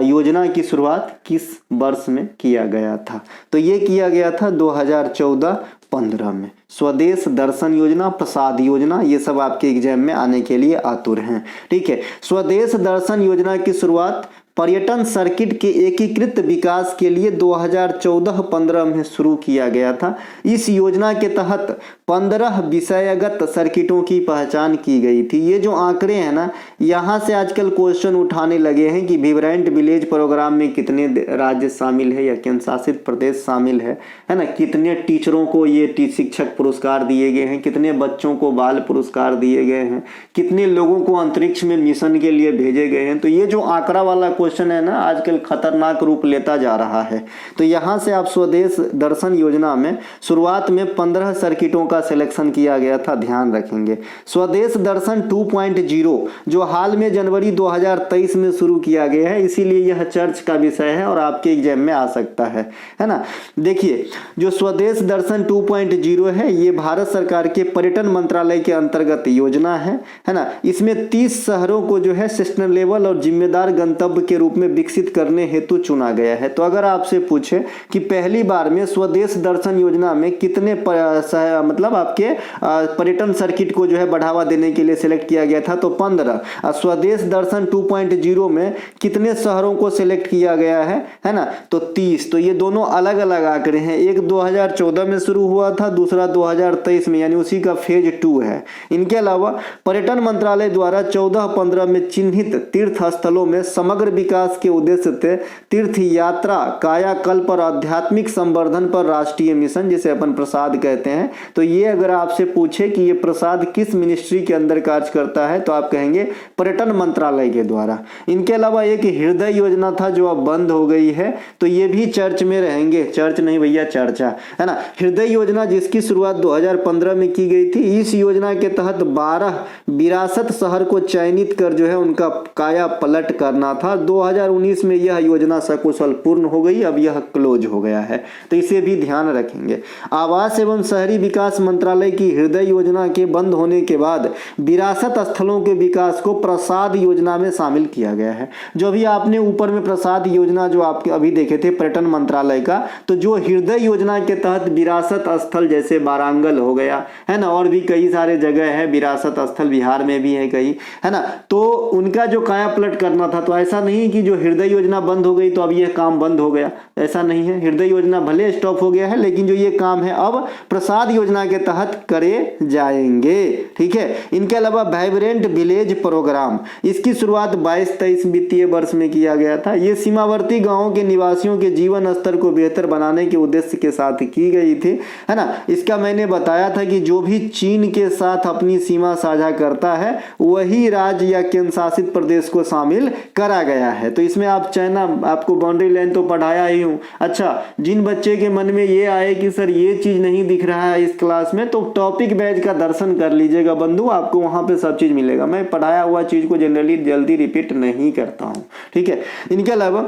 योजना की शुरुआत किस वर्ष में किया गया था? तो ये किया गया था 2014-15 में। स्वदेश दर्शन योजना, प्रसाद योजना, ये सब आपके एग्जाम में आने के लिए आतुर हैं। ठीक है, स्वदेश दर्शन योजना की शुरुआत पर्यटन सर्किट के एकीकृत विकास के लिए 2014-15 में शुरू किया गया था। इस योजना के तहत 15 विषयगत सर्किटों की पहचान की गई थी। ये जो आंकड़े हैं ना, यहाँ से आजकल क्वेश्चन उठाने लगे हैं कि विब्रेंट विलेज प्रोग्राम में कितने राज्य शामिल है या केंद्र शासित प्रदेश शामिल है ना, कितने टीचरों को ये शिक्षक पुरस्कार दिए गए हैं, कितने बच्चों को बाल पुरस्कार दिए गए हैं, कितने लोगों को अंतरिक्ष में मिशन के लिए भेजे गए हैं। तो ये जो आंकड़ा वाला क्वेश्चन है ना, आजकल खतरनाक रूप लेता जा रहा है। तो यहाँ से आप स्वदेश दर्शन योजना में शुरुआत में 15 सर्किटों का सिलेक्शन किया गया था, ध्यान रखेंगे। स्वदेश दर्शन 2.0 जो हाल में जनवरी 2023 में शुरू किया गया है, इसीलिए यह चर्च का विषय है और आपके एग्जाम में आ सकता है ना। देखिए, जो स्वदेश दर्शन 2.0 है, ये भारत सरकार के पर्यटन मंत्रालय के अंतर्गत योजना है ना। इसमें 30 शहरों को जो है सस्टेनेबल और जिम्मेदार गंतव्य के रूप में विकसित करने हेतु चुना गया है। तो अगर आपसे पूछे कि पहली बार में स्वदेश दर्शन योजना में कितने मतलब आपके पर्यटन सर्किट को जो है बढ़ावा देने के लिए सिलेक्ट किया गया था, तो 15। स्वदेश दर्शन 2.0 में कितने शहरों को सिलेक्ट किया गया है ना, तो 30। तो ये दोनों अलग अलग आंकड़े हैं, एक 2014 में शुरू हुआ था, दूसरा 2023 में, यानी उसी का फेज 2 है। इनके अलावा पर्यटन मंत्रालय द्वारा 14-15 में चिन्हित तीर्थ स्थलों में समग्र विकास के उद्देश्य से तीर्थ यात्रा, कायाकल्प और आध्यात्मिक संवर्धन पर राष्ट्रीय मिशन, जिसे अपन प्रसाद कहते हैं। तो ये अगर आपसे पूछे कि ये प्रसाद किस मिनिस्ट्री के अंदर कार्य करता है, तो आप कहेंगे पर्यटन मंत्रालय के द्वारा। इनके अलावा एक हृदय योजना था जो अब बंद हो गई है, तो ये भी चर्च में रहेंगे, चर्च नहीं भैया, चर्चा है ना। हृदय योजना जिसकी शुरुआत 2015 में की गई थी, इस योजना के तहत 12 विरासत शहर को चयनित कर जो है उनका काया पलट करना था। 2019 में यह योजना सकुशल पूर्ण हो गई, अब यह क्लोज हो गया है, तो इसे भी ध्यान रखेंगे। आवास एवं शहरी विकास मंत्रालय की हृदय योजना के बंद होने के बाद विरासत स्थलों के विकास को प्रसाद योजना में शामिल किया गया है। जो भी आपने ऊपर में प्रसाद योजना जो आपके अभी देखे थे पर्यटन मंत्रालय का, तो जो हृदय योजना के तहत विरासत स्थल जैसे वारांगल हो गया है ना, और भी कई सारे जगह है विरासत स्थल, बिहार में भी है कई, है ना, तो उनका जो काया पलट करना था। तो ऐसा नहीं कि जो हृदय योजना बंद हो गई तो अब यह काम बंद हो गया, ऐसा नहीं है। हृदय योजना भले स्टॉप हो गया है, लेकिन जो ये काम है अब प्रसाद योजना के तहत करे जाएंगे, ठीक है। इनके अलावा वाइब्रेंट विलेज प्रोग्राम, इसकी शुरुआत 22-23 वित्तीय वर्ष में किया गया था। ये सीमावर्ती गांवों के निवासियों के जीवन स्तर को बेहतर बनाने के उद्देश्य के साथ की गई थी, है ना। इसका मैंने बताया था कि जो भी चीन के साथ अपनी सीमा साझा करता है, वही राज्य या केंद्र शासित प्रदेश को शामिल करा गया है। तो इसमें आप चाइना, आपको बाउंड्री लाइन तो पढ़ाया ही हूँ। अच्छा, जिन बच्चे के मन में ये आए कि सर ये चीज नहीं दिख रहा है इस क्लास में, तो टॉपिक बैच का दर्शन कर लीजिएगा बंधु, आपको वहां पे सब चीज मिलेगा। मैं पढ़ाया हुआ चीज को जनरली जल्दी रिपीट नहीं करता हूँ, ठीक है। इनके अलावा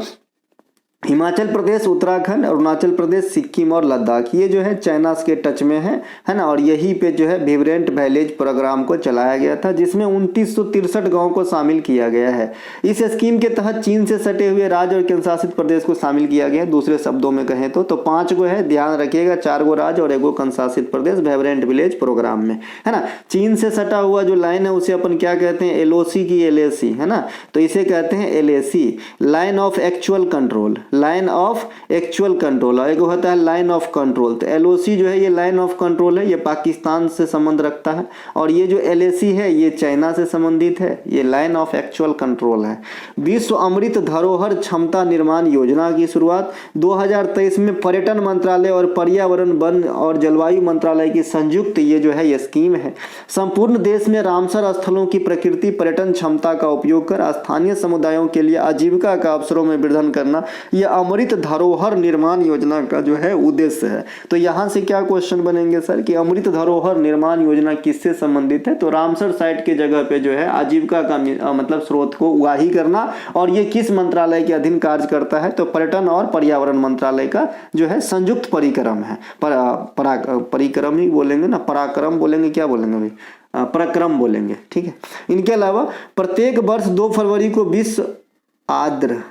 हिमाचल प्रदेश, उत्तराखंड, अरुणाचल प्रदेश, सिक्किम और लद्दाख, ये जो है चाइना के टच में है ना, और यहीं पे जो है विब्रेंट विलेज प्रोग्राम को चलाया गया था, जिसमें 2963 गांवों को शामिल किया गया है। इस स्कीम के तहत चीन से सटे हुए राज्य और केंद्र शासित प्रदेश को शामिल किया गया। दूसरे शब्दों में कहें तो 5 गो है, ध्यान रखिएगा, 4 गो राज्य और 1 गो केंद्र शासित प्रदेश विब्रेंट विलेज प्रोग्राम में, है ना। चीन से सटा हुआ जो लाइन है उसे अपन क्या कहते हैं, LOC की LAC, है ना, तो इसे कहते हैं LAC, line of actual control, line of actual control. एक होता है लाइन ऑफ कंट्रोल। तो LOC जो है ये लाइन ऑफ कंट्रोल है, ये पाकिस्तान से संबंध रखता है, और ये जो LAC है ये चाइना से संबंधित है, ये लाइन ऑफ एक्चुअल कंट्रोल है। विश्व अमृत धरोहर क्षमता निर्माण योजना की शुरुआत 2023 में पर्यटन मंत्रालय और पर्यावरण, वन और जलवायु मंत्रालय की संयुक्त ये जो है ये स्कीम है। संपूर्ण देश में रामसर स्थलों की प्रकृति पर्यटन क्षमता का उपयोग कर स्थानीय समुदायों के लिए आजीविका का अवसरों में वृद्धि करना, यह अमृत धरोहर निर्माण योजना का जो है उद्देश्य है। तो यहाँ से क्या क्वेश्चन बनेंगे सर कि अमृत धरोहर निर्माण योजना किससे संबंधित है, तो रामसर साइट के जगह पे जो है आजीविका का मतलब स्रोत को उगाही करना, और ये किस मंत्रालय के अधीन कार्य करता है, तो पर्यटन और पर्यावरण मंत्रालय का जो है संयुक्त परिक्रम है। परिक्रम ही बोलेंगे ना, पराक्रम बोलेंगे, क्या बोलेंगे भाई, पराक्रम बोलेंगे, ठीक है। इनके अलावा प्रत्येक वर्ष 2 फरवरी को विश्व आर्द्र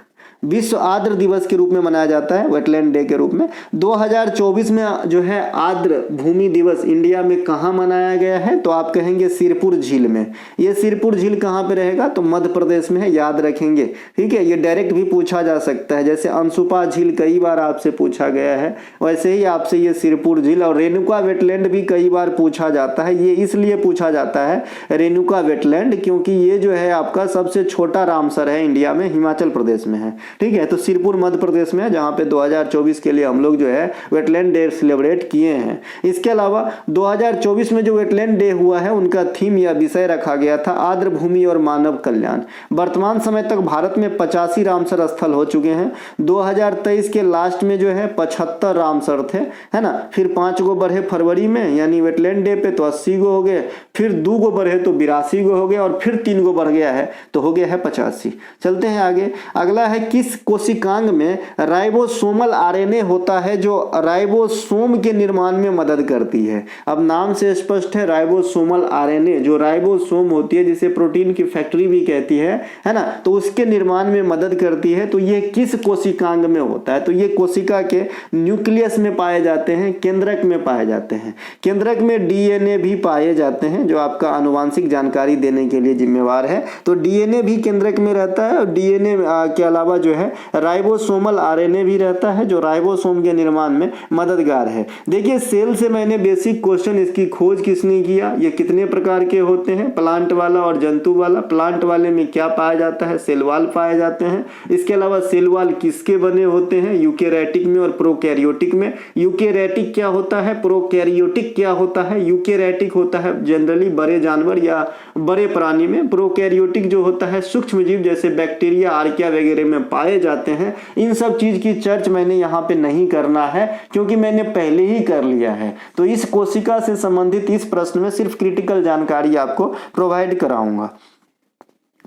विश्व आर्द्र दिवस के रूप में मनाया जाता है, वेटलैंड डे के रूप में। 2024 में जो है आर्द्र भूमि दिवस इंडिया में कहाँ मनाया गया है, तो आप कहेंगे सिरपुर झील में। ये सिरपुर झील कहाँ पे रहेगा, तो मध्य प्रदेश में है, याद रखेंगे, ठीक है। ये डायरेक्ट भी पूछा जा सकता है, जैसे अंशुपा झील कई बार आपसे पूछा गया है, वैसे ही आपसे ये सिरपुर झील और रेणुका वेटलैंड भी कई बार पूछा जाता है। ये इसलिए पूछा जाता है रेणुका वेटलैंड क्योंकि ये जो है आपका सबसे छोटा रामसर है इंडिया में, हिमाचल प्रदेश में है, ठीक है। तो सिरपुर मध्य प्रदेश में है, जहाँ पे 2024 के लिए हम लोग जो है वेटलैंड डे सेलिब्रेट किए हैं। इसके अलावा 2024 में जो वेटलैंड डे हुआ है उनका थीम या विषय रखा गया था आर्द्र भूमि और मानव कल्याण। वर्तमान समय तक भारत में 85 रामसर स्थल हो चुके हैं। 2023 के लास्ट में जो है 75 रामसर थे, है ना। फिर 5 गो बढ़े फरवरी में यानी वेटलैंड डे पे, तो 80 गो हो गए। फिर 2 गो बढ़े तो 82 गो हो गए, और फिर 3 गो बढ़ गया है तो हो गया है 85। चलते हैं आगे। अगला है किस कोशिकांग में राइबोसोमल आरएनए होता है जो राइबोसोम के निर्माण में मदद करती है। अब नाम से स्पष्ट है, राइबोसोमल आरएनए जो राइबोसोम होती है, जिसे प्रोटीन की फैक्ट्री भी कहती है ना, तो उसके निर्माण में मदद करती है। तो ये किस कोशिकांग में होता है, तो ये कोशिका के न्यूक्लियस में पाए जाते हैं, केंद्रक में पाए जाते हैं। केंद्रक में डीएनए भी पाए जाते हैं जो आपका आनुवांशिक जानकारी देने के लिए जिम्मेवार है। तो डीएनए भी केंद्रक में रहता है, और डीएनए के अलावा जो है राइबोसोमल आरएनए भी रहता है जो राइबोसोम के निर्माण में मददगार है। देखिए सेल से मैंने बेसिक क्वेश्चन, इसकी खोज किसने किया, ये कितने प्रकार के होते हैं, प्लांट वाला और जंतु वाला। प्लांट वाले में क्या पाया जाता है, सेल वॉल पाए जाते हैं। इसके अलावा सेल वॉल किसके बने होते हैं, यूकेरियोटिक में और प्रोकैरियोटिक में। यूकेरियोटिक क्या होता है, प्रोकैरियोटिक क्या होता है। यूकेरियोटिक होता है जनरली बड़े जानवर या बड़े प्राणी में। प्रोकैरियोटिक जो होता है सूक्ष्म जीव जैसे बैक्टीरिया, आर्किया वगैरह में पाए जाते हैं। इन सब चीज की चर्च मैंने यहाँ पे नहीं करना है क्योंकि मैंने पहले ही कर लिया है। तो इस कोशिका से संबंधित इस प्रश्न में सिर्फ क्रिटिकल जानकारी आपको प्रोवाइड कराऊंगा।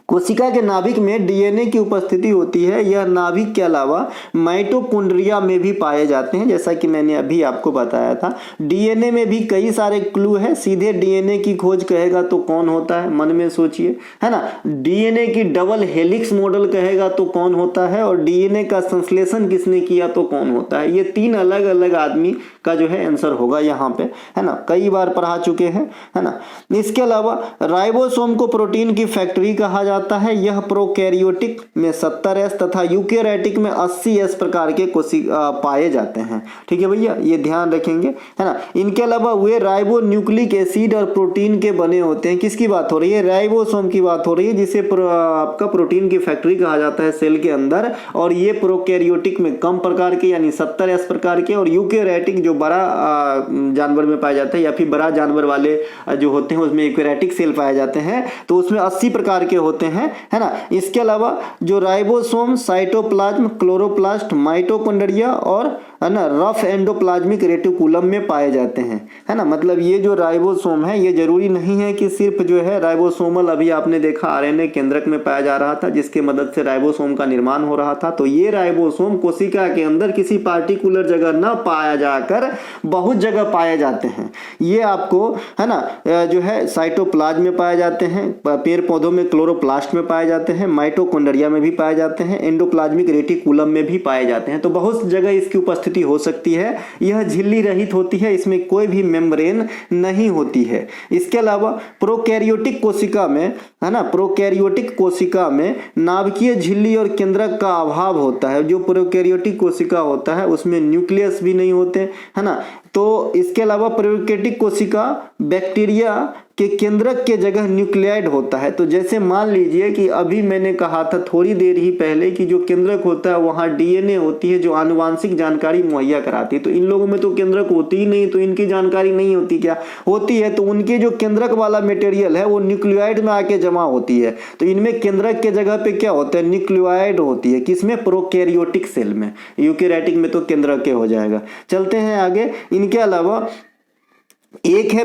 कोशिका के नाभिक में डीएनए की उपस्थिति होती है। यह नाभिक के अलावा माइटोकॉन्ड्रिया में भी पाए जाते हैं, जैसा कि मैंने अभी आपको बताया था। डीएनए में भी कई सारे क्लू है। सीधे डीएनए की खोज कहेगा तो कौन होता है, मन में सोचिए, है ना। डीएनए की डबल हेलिक्स मॉडल कहेगा तो कौन होता है, और डीएनए का संश्लेषण किसने किया तो कौन होता है। ये 3 अलग अलग आदमी का जो है आंसर होगा यहाँ पे, है ना, कई बार पढ़ा चुके हैं, है ना। इसके अलावा राइबोसोम को प्रोटीन की फैक्ट्री कहा जाता है। यह प्रोकैरियोटिक में 70S तथा यूकेरियोटिक में 80S प्रकार के कोशिका पाए जाते हैं, ठीक है भैया, ये ध्यान रखेंगे, है ना। इनके अलावा वे राइबो न्यूक्लिक एसिड और प्रोटीन के बने होते हैं। किसकी बात हो रही है, राइबोसोम की बात हो रही है, जिसे आपका प्रोटीन की फैक्ट्री कहा जाता है सेल के अंदर। और ये प्रोकैरियोटिक में कम प्रकार के यानी 70S प्रकार के, और यूकेरियोटिक जो बड़ा जानवर में पाए जाते हैं या फिर बड़ा जानवर वाले जो होते हैं उसमें यूकेरियोटिक सेल पाए जाते हैं, तो उसमें 80 प्रकार के होते हैं, है ना। इसके अलावा जो राइबोसोम साइटोप्लाज्म, क्लोरोप्लास्ट, माइटोकॉन्ड्रिया और है ना रफ एंडोप्लाज्मिक रेटिकुलम में पाए जाते हैं, है ना। मतलब ये जो राइबोसोम है ये जरूरी नहीं है कि सिर्फ जो है राइबोसोमल, अभी आपने देखा आरएनए केंद्रक में पाया जा रहा था जिसके मदद से राइबोसोम का निर्माण हो रहा था। तो ये राइबोसोम कोशिका के अंदर किसी पार्टिकुलर जगह न पाया जाकर बहुत जगह पाए जाते हैं। ये आपको है ना जो है साइटोप्लाज्म में पाए जाते हैं, पेड़ पौधों में क्लोरोप्लास्ट में पाए जाते हैं, माइटोकॉन्ड्रिया में भी पाए जाते हैं, एंडोप्लाज्मिक रेटिकुलम में भी पाए जाते हैं। तो बहुत जगह इसकी उपस्थिति हो सकती है। यह झिल्ली रहित होती है, इसमें कोई भी मेम्ब्रेन नहीं होती है। इसके अलावा प्रोकैरियोटिक कोशिका में, है ना, प्रोकैरियोटिक कोशिका में नाभिकीय झिल्ली और केंद्रक का अभाव होता है। जो प्रोकैरियोटिक कोशिका होता है उसमें न्यूक्लियस भी नहीं होते, है ना। तो इसके अलावा प्रोकैरियोटिक कोशिका बैक्टीरिया के केंद्रक के जगह न्यूक्लियाइड होता है। तो जैसे मान लीजिए कि अभी मैंने कहा था थोड़ी देर ही पहले कि जो केंद्रक होता है वहां डीएनए होती है जो आनुवांशिक जानकारी मुहैया कराती है। तो इन लोगों में तो केंद्रक होती ही नहीं, तो इनकी जानकारी नहीं होती, क्या होती है, तो उनके जो केंद्रक वाला मटेरियल है वो न्यूक्लियाइड में आके जमा होती है। तो इनमें केंद्रक के जगह पे क्या होता है, न्यूक्लियाइड होती है। किसमें, प्रोकैरियोटिक सेल में। यूकेरियोटिक में तो केंद्रक के हो जाएगा। चलते हैं आगे। इनके अलावा एक है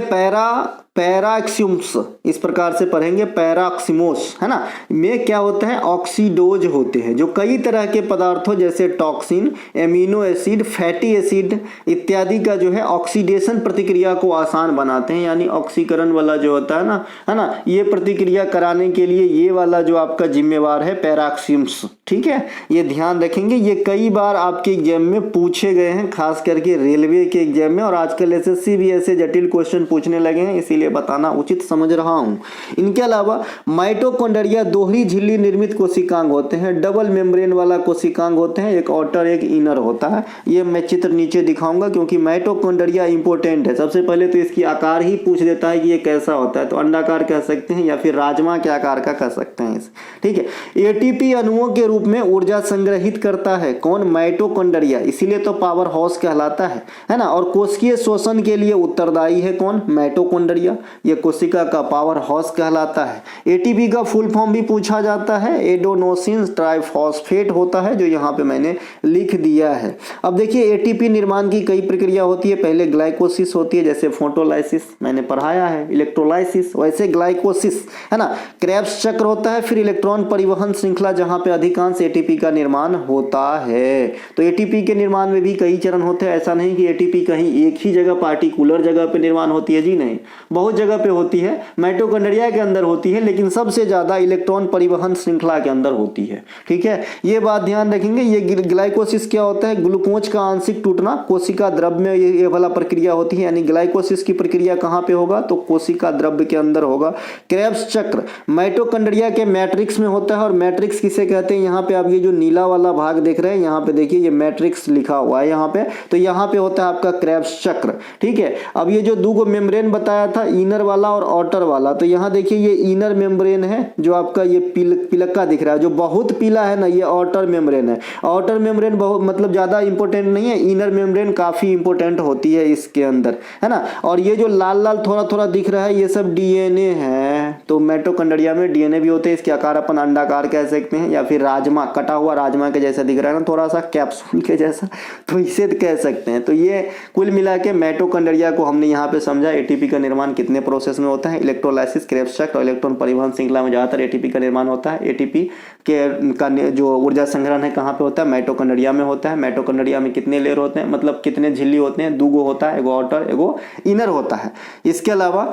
पैराक्सिम्स, इस प्रकार से पढ़ेंगे पैराक्सिमोस, है ना, में क्या होता है, ऑक्सीडोज होते हैं जो कई तरह के पदार्थों जैसे toxin, amino acid, fatty acid इत्यादि का जो है ऑक्सीडेशन प्रतिक्रिया को आसान बनाते हैं। यानी ऑक्सीकरण वाला जो होता है ना, ये प्रतिक्रिया कराने के लिए ये वाला जो आपका जिम्मेवार है पैराक्सिम्स। ठीक है, ये ध्यान रखेंगे, ये कई बार आपके एग्जाम में पूछे गए हैं, खास करके रेलवे के एग्जाम में, और आजकल एसएससी भी ऐसे जटिल क्वेश्चन पूछने लगे हैं, इसीलिए बताना उचित समझ रहा हूं। इनके अलावा माइटोकॉन्ड्रिया दोहरी झिल्ली निर्मित कोशिकांग होते हैं, डबल मेम्ब्रेन वाला कोशिकांग होते हैं, एक आउटर एक इनर होता है। ये मैं चित्र नीचे दिखाऊंगा क्योंकि माइटोकॉन्ड्रिया इंपॉर्टेंट है। सबसे पहले तो इसकी आकार ही पूछ देता है कि ये कैसा होता है, तो अंडाकार कह सकते हैं या फिर राजमा के आकार का कह सकते हैं इसे। ठीक है, एटीपी अणुओं के रूप में ऊर्जा संग्रहित करता है कौन, माइटोकॉन्ड्रिया, इसीलिए तो पावर हाउस कहलाता है ना। और कोशिकीय शोषण के लिए उत्तरदायी है कौन, माइटोकॉन्ड्रिया, ये कोशिका का पावर हाउस कहलाता है। एटीपी का फुल फॉर्म भी पूछा जाता है, एडेनोसिन ट्राइफॉस्फेट होता है, जो यहाँ पे मैंने लिख दिया है। अब देखिए एटीपी निर्माण की कई प्रक्रिया होती है, पहले ग्लाइकोसिस होती है, जैसे फोटोलाइसिस मैंने पढ़ाया है, इलेक्ट्रोलाइसिस, वैसे ग्लाइकोसिस, है ना, क्रेब्स चक्र होता है, फिर इलेक्ट्रॉन परिवहन श्रृंखला, जहां पे अधिकांश एटीपी का निर्माण होता है। तो एटीपी के निर्माण में भी कई चरण होते हैं, ऐसा नहीं कि एटीपी कहीं एक ही जगह पार्टिकुलर जगह पे निर्माण होती है, जी नहीं, बहुत जगह पे होती है। माइटोकॉन्ड्रिया के अंदर होती है, लेकिन सबसे ज्यादा इलेक्ट्रॉन परिवहन श्रृंखला के अंदर होती है। ठीक है, ये बात ध्यान रखेंगे। ये ग्लाइकोसिस क्या होता है, ग्लूकोज का आंशिक टूटना, कोशिका द्रव्य में ये वाला प्रक्रिया होती है। यानी ग्लाइकोसिस की प्रक्रिया कहां पे होगा, तो कोशिका द्रव्य के अंदर होगा। क्रेब्स चक्र माइटोकॉन्ड्रिया के मैट्रिक्स में होता है, और मैट्रिक्स किसे कहते हैं, यहाँ पे आप ये जो नीला वाला भाग देख रहे हैं, यहाँ पे देखिए ये मैट्रिक्स लिखा हुआ है यहाँ पे, तो यहाँ पे होता है आपका क्रेब्स चक्र। ठीक है, अब ये जो दो मेम्ब्रेन बताया था, इनर वाला और आउटर वाला, तो यहाँ देखिए ये इनर मेम्ब्रेन है, जो आपका ये पिलक्का दिख रहा है, जो बहुत पीला है ना, ये आउटर मेम्ब्रेन है। आउटर मेम्ब्रेन बहुत मतलब ज्यादा इंपॉर्टेंट नहीं है, इनर मेम्ब्रेन काफी इंपॉर्टेंट होती है इसके अंदर, है ना। और ये जो लाल लाल थोड़ा थोड़ा दिख रहा है, ये सब डीएनए है। तो माइटोकॉन्ड्रिया में डीएनए भी होते हैं, इसके आकार अपन अंडाकार कह सकते हैं, या फिर राजमा, कटा हुआ राजमा के जैसा दिख रहा है ना, थोड़ा सा कैप्सूल के जैसा, तो इसे कह सकते हैं। तो ये कुल मिला के माइटोकॉन्ड्रिया को हमने यहाँ पे समझा। एटीपी का निर्माण कितने प्रोसेस में होता है, इलेक्ट्रोलाइसिस, क्रेब्स चक्र और इलेक्ट्रॉन परिवहन श्रृंखला में ज्यादातर एटीपी का निर्माण होता है। एटीपी का जो ऊर्जा संग्रहण है कहाँ पे होता है, माइटोकॉन्ड्रिया में होता है। माइटोकॉन्ड्रिया में कितने लेयर होते हैं, मतलब कितने झिल्ली होते हैं, दो होता है, एगो आउटर एगो इनर होता है। इसके अलावा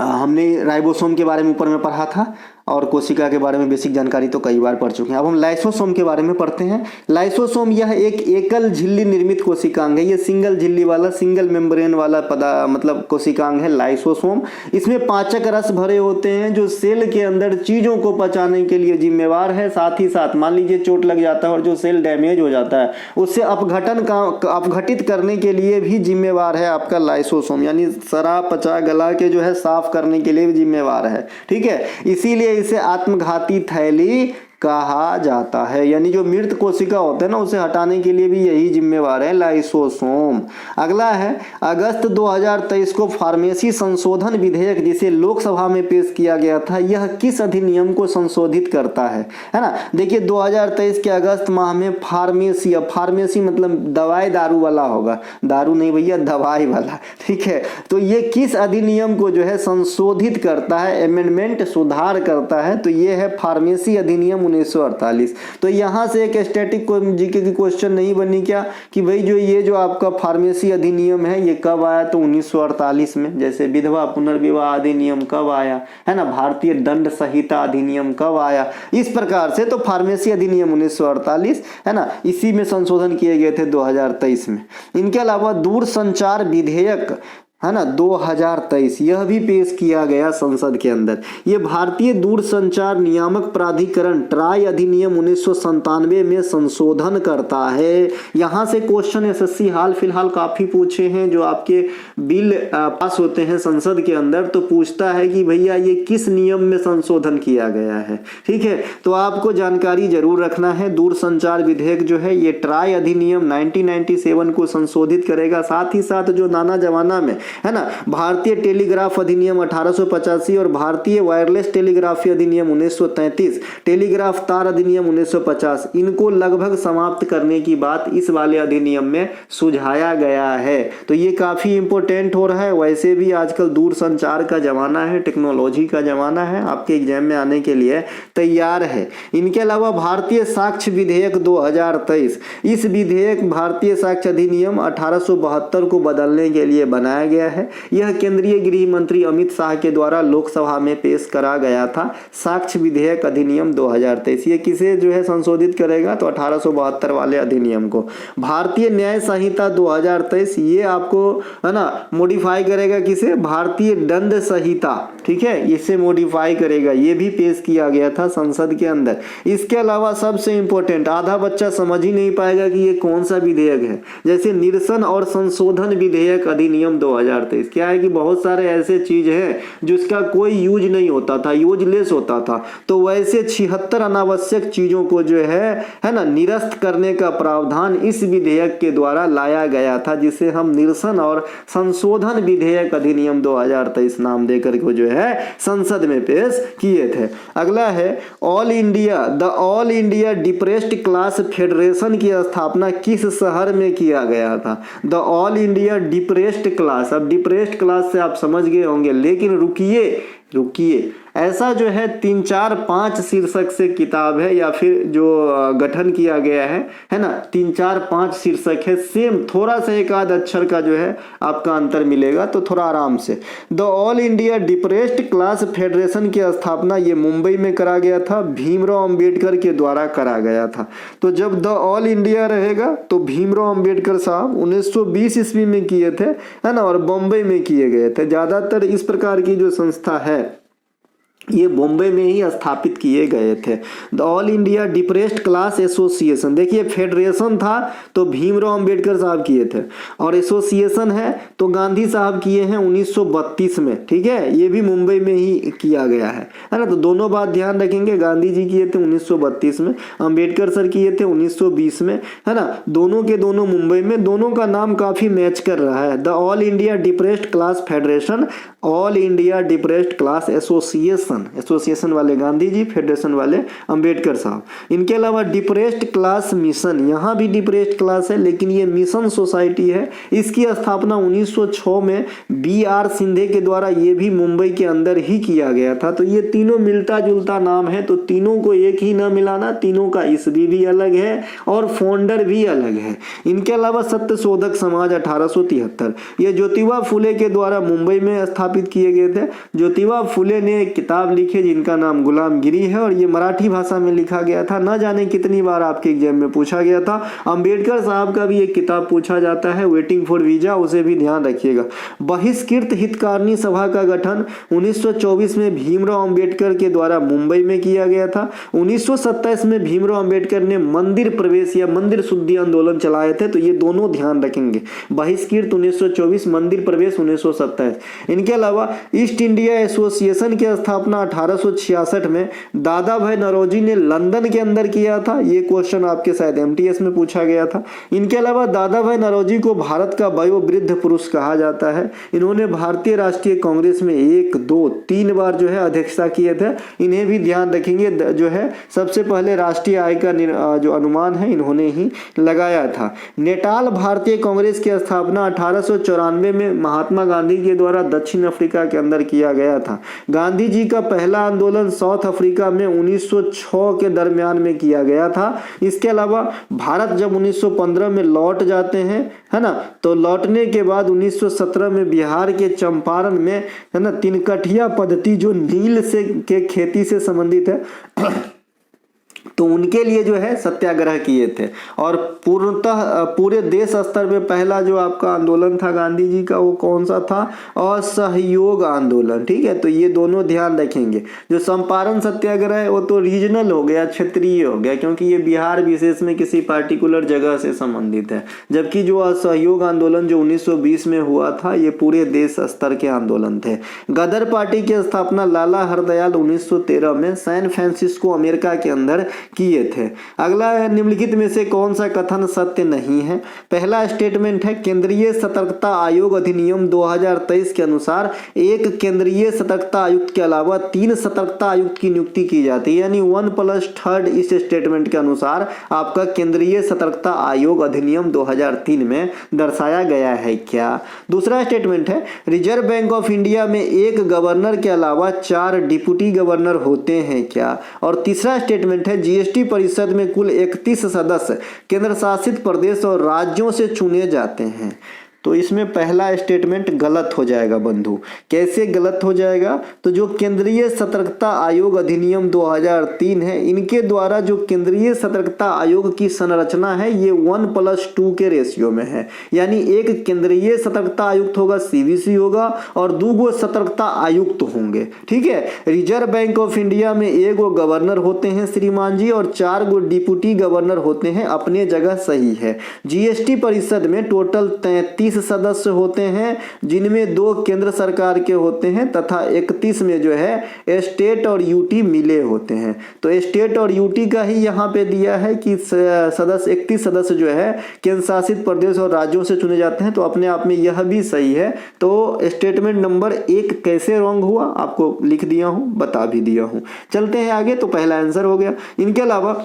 हमने राइबोसोम के बारे में ऊपर में पढ़ा था, और कोशिका के बारे में बेसिक जानकारी तो कई बार पढ़ चुके हैं। अब हम लाइसोसोम के बारे में पढ़ते हैं। लाइसोसोम यह एक एकल झिल्ली निर्मित कोशिकांग है, ये सिंगल झिल्ली वाला, सिंगल मेम्ब्रेन वाला मतलब कोशिकांग है लाइसोसोम। इसमें पाचक रस भरे होते हैं जो सेल के अंदर चीजों को पचाने के लिए जिम्मेवार है। साथ ही साथ मान लीजिए चोट लग जाता है और जो सेल डैमेज हो जाता है, उससे अपघटित करने के लिए भी जिम्मेवार है आपका लाइसोसोम, यानी सरा पचा गला के जो है साफ करने के लिए भी जिम्मेवार है। ठीक है, इसीलिए इसे आत्मघाती थैली कहा जाता है, यानी जो मृत कोशिका होते हैं ना, उसे हटाने के लिए भी यही जिम्मेवार है लाइसोसोम। अगला है अगस्त 2023 को फार्मेसी संशोधन विधेयक, जिसे लोकसभा में पेश किया गया था, यह किस अधिनियम को संशोधित करता है ना। देखिए 2023 के अगस्त माह में फार्मेसी, अब फार्मेसी मतलब दवाई दारू वाला होगा, दारू नहीं भैया, दवाई वाला। ठीक है, तो ये किस अधिनियम को जो है संशोधित करता है, अमेंडमेंट, सुधार करता है, तो ये है फार्मेसी अधिनियम 1948। तो यहां से एक स्टैटिक जीके की क्वेश्चन नहीं बनी क्या, कि भाई जो आपका फार्मेसी अधिनियम है ये कब आया, तो 1948 में। जैसे विधवा पुनर्विवाह अधिनियम कब आया, है ना, भारतीय दंड संहिता अधिनियम कब आया, इस प्रकार से। तो फार्मेसी अधिनियम 1948, है ना, इसी में संशोधन किए गए थे 2023 में। इनके अलावा दूरसंचार विधेयक, है ना, 2023, यह भी पेश किया गया संसद के अंदर। ये भारतीय दूरसंचार नियामक प्राधिकरण ट्राई अधिनियम 1997 में संशोधन करता है। यहां से क्वेश्चन एसएससी हाल फिलहाल काफी पूछे हैं, जो आपके बिल पास होते हैं संसद के अंदर, तो पूछता है कि भैया ये किस नियम में संशोधन किया गया है। ठीक है, तो आपको जानकारी जरूर रखना है। दूरसंचार विधेयक जो है ये ट्राई अधिनियम 1997 को संशोधित करेगा। साथ ही साथ जो नाना जमाना में है ना। भारतीय टेलीग्राफ अधिनियम 1885 और भारतीय वायरलेस टेलीग्राफी अधिनियम 1933, टेलीग्राफ तार अधिनियम 1950, इनको लगभग समाप्त करने की बात इस वाले अधिनियम में सुझाया गया है। तो ये काफी इंपॉर्टेंट हो रहा है। वैसे भी आजकल दूर संचार का जमाना है, टेक्नोलॉजी का जमाना है, आपके एग्जाम में आने के लिए तैयार है। इनके अलावा भारतीय साक्ष्य विधेयक 2023, इस विधेयक भारतीय साक्ष्य अधिनियम 1872 को बदलने के लिए बनाया गया है। यह केंद्रीय गृह मंत्री अमित शाह के द्वारा लोकसभा में पेश करा गया था। साक्ष्य विधेयक अधिनियम 2023 ये किसे जो है संशोधित करेगा, तो 1872 वाले अधिनियम को। भारतीय न्याय संहिता 2023 ये आपको है ना मॉडिफाई करेगा, किसे, भारतीय दंड संहिता, ठीक है, इसे मॉडिफाई करेगा। ये भी पेश किया गया था संसद के अंदर। इसके अलावा सबसे इंपॉर्टेंट, आधा बच्चा समझ ही नहीं पाएगा कि ये कौन सा विधेयक है, जैसे निरसन और संशोधन विधेयक अधिनियम 2023। क्या है कि बहुत सारे ऐसे चीज हैं जिसका कोई यूज नहीं होता था, यूजलेस होता था, तो वैसे 76 अनावश्यक चीजों को जो है ना निरस्त करने का प्रावधान इस विधेयक के द्वारा लाया गया था, जिसे हम निरसन और संशोधन विधेयक अधिनियम 2023 नाम देकर के जो है संसद में पेश किए थे। अगला है all India depressed class federation की स्थापना किस शहर में किया गया था। The all India depressed class, अब डिप्रेस्ड क्लास से आप समझ गए होंगे, लेकिन रुकिए ऐसा जो है 3, 4, 5 शीर्षक से किताब है या फिर जो गठन किया गया है ना, 3, 4, 5 शीर्षक है, सेम थोड़ा सा एक आध अक्षर का जो है आपका अंतर मिलेगा, तो थोड़ा आराम से। The all India depressed class federation की स्थापना ये मुंबई में करा गया था, भीमराव अंबेडकर के द्वारा करा गया था। तो जब द ऑल इंडिया रहेगा तो भीमराव अंबेडकर साहब 1920 ईस्वी में किए थे, है ना, और बम्बई में किए गए थे। ज्यादातर इस प्रकार की जो संस्था है ये बॉम्बे में ही स्थापित किए गए थे। The all India depressed class association, देखिए फेडरेशन था तो भीमराव अंबेडकर साहब किए थे, और एसोसिएशन है तो गांधी साहब किए हैं 1932 में, ठीक है, ये भी मुंबई में ही किया गया है ना। तो दोनों बात ध्यान रखेंगे, गांधी जी किए थे 1932 में, अंबेडकर सर किए थे 1920 में, है ना, दोनों के दोनों मुंबई में, दोनों का नाम काफी मैच कर रहा है। The all India depressed class federation, all India depressed class association वाले गांधी जी, फेडरेशन वाले अंबेडकर साहब। इनके अलावा डिप्रेस्ड क्लास मिशन, यहाँ भी डिप्रेस्ड क्लास है लेकिन ये मिशन सोसाइटी है, इसकी स्थापना 1906 में BR सिंधे के द्वारा, ये भी मुंबई के अंदर ही किया गया था। तो ये तीनों मिलता जुलता नाम है, तो तीनों को एक ही ना मिलाना, तीनों का ईस्वी भी अलग है और फाउंडर भी अलग है। इनके अलावा सत्यशोधक समाज 1873, ये ज्योतिबा फुले के द्वारा मुंबई में स्थापित किए गए थे। ज्योतिबा फुले ने एक किताब लिखी जिनका नाम गुलामगिरी है, और ये मराठी भाषा में लिखा गया था। न जाने कितनी बार आपके एग्जाम में पूछा गया था। अंबेडकर साहब का भी एक किताब पूछा जाता है, वेटिंग फॉर वीजा, उसे भी ध्यान रखिएगा। बहिष्कृत हितकारिणी सभा का गठन 1924 में भीमराव अंबेडकर के द्वारा मुंबई में किया गया था। 1927 में भीमराव अंबेडकर ने मंदिर प्रवेश या मंदिर शुद्धि आंदोलन चलाए थे, तो ये दोनों ध्यान रखेंगे, बहिष्कृत 1924, मंदिर प्रवेश 1927। इनके अलावा ईस्ट इंडिया एसोसिएशन की स्थापना 1866 में दादा भाई नौरोजी ने लंदन के अंदर किया था। ये क्वेश्चन आपके शायद MTS में पूछा गया था। इनके अलावा दादा भाई नौरोजी को भारत का वयोवृद्ध पुरुष कहा जाता है। इन्होंने भारतीय राष्ट्रीय कांग्रेस में 1, 2, 3 बार जो है अध्यक्षता किए थे। इन्हें भी ध्यान रखेंगे, जो है सबसे पहले राष्ट्रीय आय का जो अनुमान है इन्होंने ही लगाया था। नेटाल भारतीय कांग्रेस की स्थापना 1894 में महात्मा गांधी के द्वारा दक्षिण अफ्रीका के अंदर किया गया था। गांधी जी का पहला आंदोलन साउथ अफ्रीका में 1906 के दरमियान में किया गया था। इसके अलावा भारत जब 1915 में लौट जाते हैं, है ना, तो लौटने के बाद 1917 में बिहार के चंपारण में, है ना, तिनकठिया पद्धति जो नील से के खेती से संबंधित है तो उनके लिए जो है सत्याग्रह किए थे। और पूर्णतः पूरे देश स्तर पे पहला जो आपका आंदोलन था गांधी जी का, वो कौन सा था, असहयोग आंदोलन, ठीक है। तो ये दोनों ध्यान रखेंगे। जो चंपारण सत्याग्रह है वो तो रीजनल हो गया, क्षेत्रीय हो गया, क्योंकि ये बिहार विशेष में किसी पार्टिकुलर जगह से संबंधित है। जबकि जो असहयोग आंदोलन जो 1920 में हुआ था, ये पूरे देश स्तर के आंदोलन थे। गदर पार्टी की स्थापना लाला हरदयाल 1913 में सैन फ्रांसिस्को अमेरिका के अंदर किए थे। अगला है, निम्नलिखित में से कौन सा कथन सत्य नहीं है। पहला स्टेटमेंट है, केंद्रीय सतर्कता आयोग अधिनियम 2023 के अनुसार एक केंद्रीय सतर्कता आयुक्त के अलावा 3 सतर्कता आयुक्त की नियुक्ति की जाती है, यानी 1+3 इस स्टेटमेंट के अनुसार आपका केंद्रीय सतर्कता आयोग अधिनियम 2003 में दर्शाया गया है क्या। दूसरा स्टेटमेंट है, रिजर्व बैंक ऑफ इंडिया में एक गवर्नर के अलावा 4 डिप्टी गवर्नर होते हैं क्या। और तीसरा स्टेटमेंट है, जीएसटी परिषद में कुल 31 सदस्य केंद्र शासित प्रदेश और राज्यों से चुने जाते हैं। तो इसमें पहला स्टेटमेंट गलत हो जाएगा बंधु। कैसे गलत हो जाएगा, तो जो केंद्रीय सतर्कता आयोग अधिनियम 2003 है, इनके द्वारा जो केंद्रीय सतर्कता आयोग की संरचना है ये 1+2 के रेशियो में है, यानी एक केंद्रीय सतर्कता आयुक्त होगा, सीवीसी होगा, और 2 सतर्कता आयुक्त होंगे। ठीक है, रिजर्व बैंक ऑफ इंडिया में 1 गवर्नर होते हैं श्रीमान जी, और 4 डिप्टी गवर्नर होते हैं, अपने जगह सही है। जीएसटी परिषद में टोटल 33 सदस्य होते हैं, जिनमें 2 केंद्र सरकार के होते हैं तथा 31 में जो है स्टेट और यूटी मिले होते हैं। तो स्टेट और यूटी का ही यहाँ पे दिया है कि 31 सदस्य जो है केंद्र शासित प्रदेश और राज्यों से चुने जाते हैं, तो अपने आप में यह भी सही है। तो स्टेटमेंट नंबर 1 कैसे रॉन्ग हुआ आपको लिख दिया हूं, बता भी दिया हूं। चलते हैं आगे, तो पहला आंसर हो गया। इनके अलावा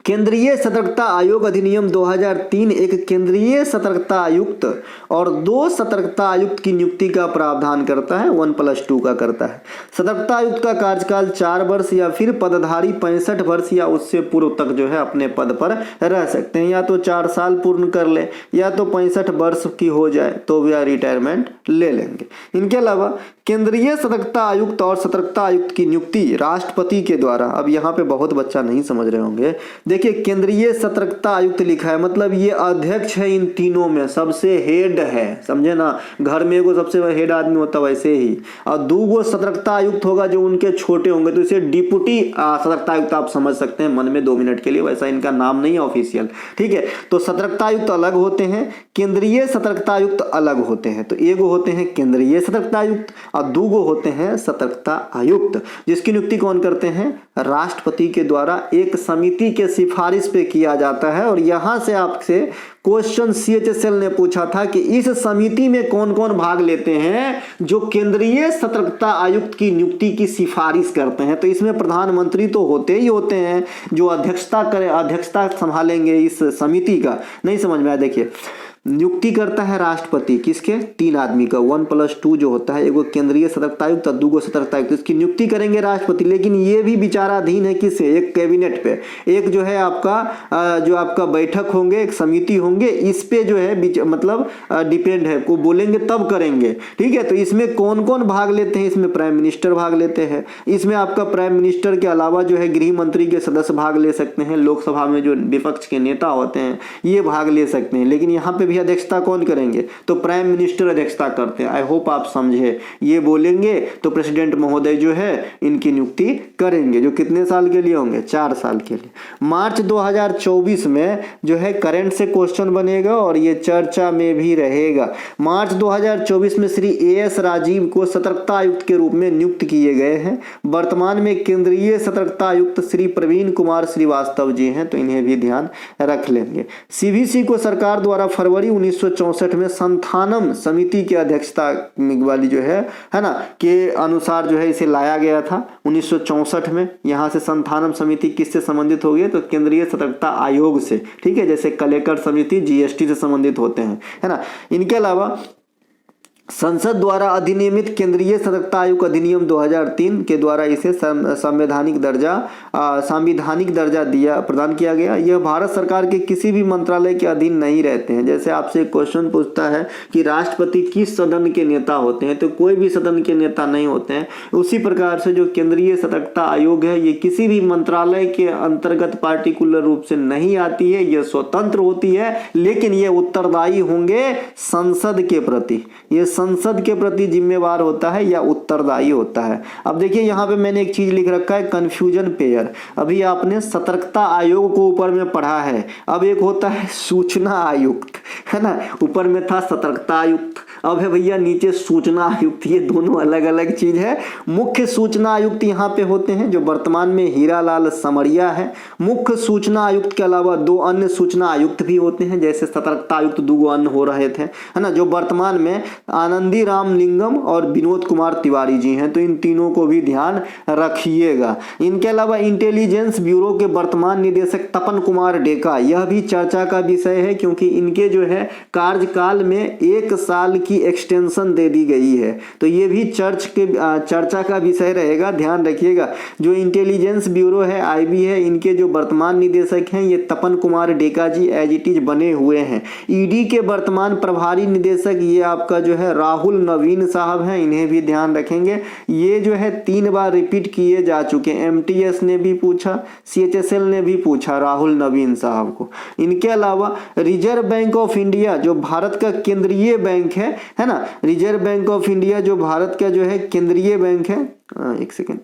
केंद्रीय सतर्कता आयोग अधिनियम 2003 एक केंद्रीय सतर्कता आयुक्त और 2 सतर्कता आयुक्त की नियुक्ति का प्रावधान करता है, 1+2 का करता है। सतर्कता आयुक्त का कार्यकाल 4 वर्ष या फिर पदधारी 65 वर्ष या उससे पूर्व तक जो है अपने पद पर रह सकते हैं, या तो 4 साल पूर्ण कर ले या तो 65 वर्ष की हो जाए तो वह रिटायरमेंट ले लेंगे। इनके अलावा केंद्रीय सतर्कता आयुक्त और सतर्कता आयुक्त की नियुक्ति राष्ट्रपति के द्वारा, अब यहाँ पे बहुत बच्चा नहीं समझ रहे होंगे, देखिए केंद्रीय सतर्कता आयुक्त लिखा है, मतलब ये अध्यक्ष है, इन तीनों में सबसे हेड है, समझे ना। घर में एगो सबसे हेड आदमी होता वैसे ही, और 2 सतर्कता आयुक्त होगा जो उनके छोटे होंगे, तो इसे डिप्टी सतर्कता आयुक्त आप समझ सकते हैं मन में 2 मिनट के लिए, वैसा इनका नाम नहीं है ऑफिशियल। ठीक है, तो सतर्कता आयुक्त अलग होते हैं, केंद्रीय सतर्कता आयुक्त अलग होते हैं। तो 1 होते हैं केंद्रीय सतर्कता आयुक्त और 2 होते हैं सतर्कता आयुक्त, जिसकी नियुक्ति कौन करते हैं, राष्ट्रपति के द्वारा एक समिति के सिफारिश पे किया जाता है। और यहां से आपसे क्वेश्चन CHSL ने पूछा था कि इस समिति में कौन कौन भाग लेते हैं जो केंद्रीय सतर्कता आयुक्त की नियुक्ति की सिफारिश करते हैं। तो इसमें प्रधानमंत्री तो होते ही होते हैं जो अध्यक्षता संभालेंगे इस समिति का। नहीं समझ में आया, देखिए नियुक्ति करता है राष्ट्रपति, किसके, 3 आदमी का, 1+2 जो होता है, 1 केंद्रीय सतर्कता आयुक्त और 2 सतर्कता आयुक्त, इसकी नियुक्ति करेंगे राष्ट्रपति। लेकिन ये भी विचाराधीन है किससे, एक कैबिनेट पे, एक जो है आपका जो आपका बैठक होंगे, एक समिति होंगे, इस पे जो है मतलब डिपेंड है, को बोलेंगे तब करेंगे। ठीक है, तो इसमें कौन कौन भाग लेते हैं, इसमें प्राइम मिनिस्टर भाग लेते हैं, इसमें आपका प्राइम मिनिस्टर के अलावा जो है गृह मंत्री के सदस्य भाग ले सकते हैं, लोकसभा में जो विपक्ष के नेता होते हैं ये भाग ले सकते हैं। लेकिन यहाँ पे अध्यक्षता कौन करेंगे, तो प्राइम मिनिस्टर अध्यक्षता करते हैं। आई होप आप समझे, ये बोलेंगे तो प्रेसिडेंट महोदय जो है इनकी नियुक्ति करेंगे, जो कितने साल के लिए होंगे, 4 साल के लिए। मार्च 2024 में जो है करंट से क्वेश्चन बनेगा और ये चर्चा में भी रहेगा। मार्च 2024 में श्री AS राजीव को सतर्कता आयुक्त के रूप में नियुक्त किए गए हैं। वर्तमान में केंद्रीय सतर्कता आयुक्त श्री प्रवीण कुमार श्रीवास्तव जी हैं, तो इन्हें भी ध्यान रख लेंगे। CVC को सरकार द्वारा फरवरी 1964 में संथानम समिति की अध्यक्षता वाली जो है ना, के अनुसार जो है इसे लाया गया था 1964 में। यहां से संथानम समिति किससे संबंधित हो गई, तो केंद्रीय सतर्कता आयोग से। ठीक है, जैसे कलेक्टर समिति GST से संबंधित होते हैं, है ना। इनके अलावा संसद द्वारा अधिनियमित केंद्रीय सतर्कता आयोग अधिनियम 2003 के द्वारा इसे संवैधानिक दर्जा प्रदान किया गया। यह भारत सरकार के किसी भी मंत्रालय के अधीन नहीं रहते हैं। जैसे आपसे क्वेश्चन पूछता है कि राष्ट्रपति किस सदन के नेता होते हैं, तो कोई भी सदन के नेता नहीं होते हैं। उसी प्रकार से जो केंद्रीय सतर्कता आयोग है ये किसी भी मंत्रालय के अंतर्गत पार्टिकुलर रूप से नहीं आती है, यह स्वतंत्र होती है, लेकिन ये उत्तरदायी होंगे संसद के प्रति। ये संसद के प्रति जिम्मेवार होता है या उत्तरदायी होता है। अब देखिए यहाँ पे मैंने एक चीज लिख रखा है, कंफ्यूजन पेयर। अभी आपने सतर्कता आयोग को ऊपर में पढ़ा है, अब एक होता है सूचना आयुक्त, है ना, ऊपर में था सतर्कता आयुक्त, अब है भैया नीचे सूचना आयुक्त। ये दोनों अलग अलग चीज है। मुख्य सूचना आयुक्त यहाँ पे होते हैं जो वर्तमान में हीरालाल समरिया है। मुख्य सूचना आयुक्त के अलावा दो अन्य सूचना आयुक्त भी होते हैं, जैसे सतर्कता आयुक्त दो अन्य हो रहे थे, है ना, जो वर्तमान में आनंदी राम लिंगम और विनोद कुमार तिवारी जी हैं। तो इन तीनों को भी ध्यान रखिएगा। इनके अलावा इंटेलिजेंस ब्यूरो के वर्तमान निदेशक तपन कुमार डेका, यह भी चर्चा का विषय है क्योंकि इनके जो है कार्यकाल में 1 साल की एक्सटेंशन दे दी गई है। तो ये भी चर्चा का विषय रहेगा, ध्यान रखिएगा। जो इंटेलिजेंस ब्यूरो है, आईबी है, इनके जो वर्तमान निदेशक हैं ये तपन कुमार डेका जी एज इट इज बने हुए हैं। ईडी के वर्तमान प्रभारी निदेशक ये आपका जो है राहुल नवीन साहब हैं, इन्हें भी ध्यान रखेंगे। ये जो है 3 बार रिपीट किए जा चुके हैं, एमटीएस ने भी पूछा, सीएचएसएल ने भी पूछा राहुल नवीन साहब को। इनके अलावा रिजर्व बैंक ऑफ इंडिया जो भारत का केंद्रीय बैंक है ना, रिजर्व बैंक ऑफ इंडिया जो भारत का जो है केंद्रीय बैंक है, एक सेकेंड,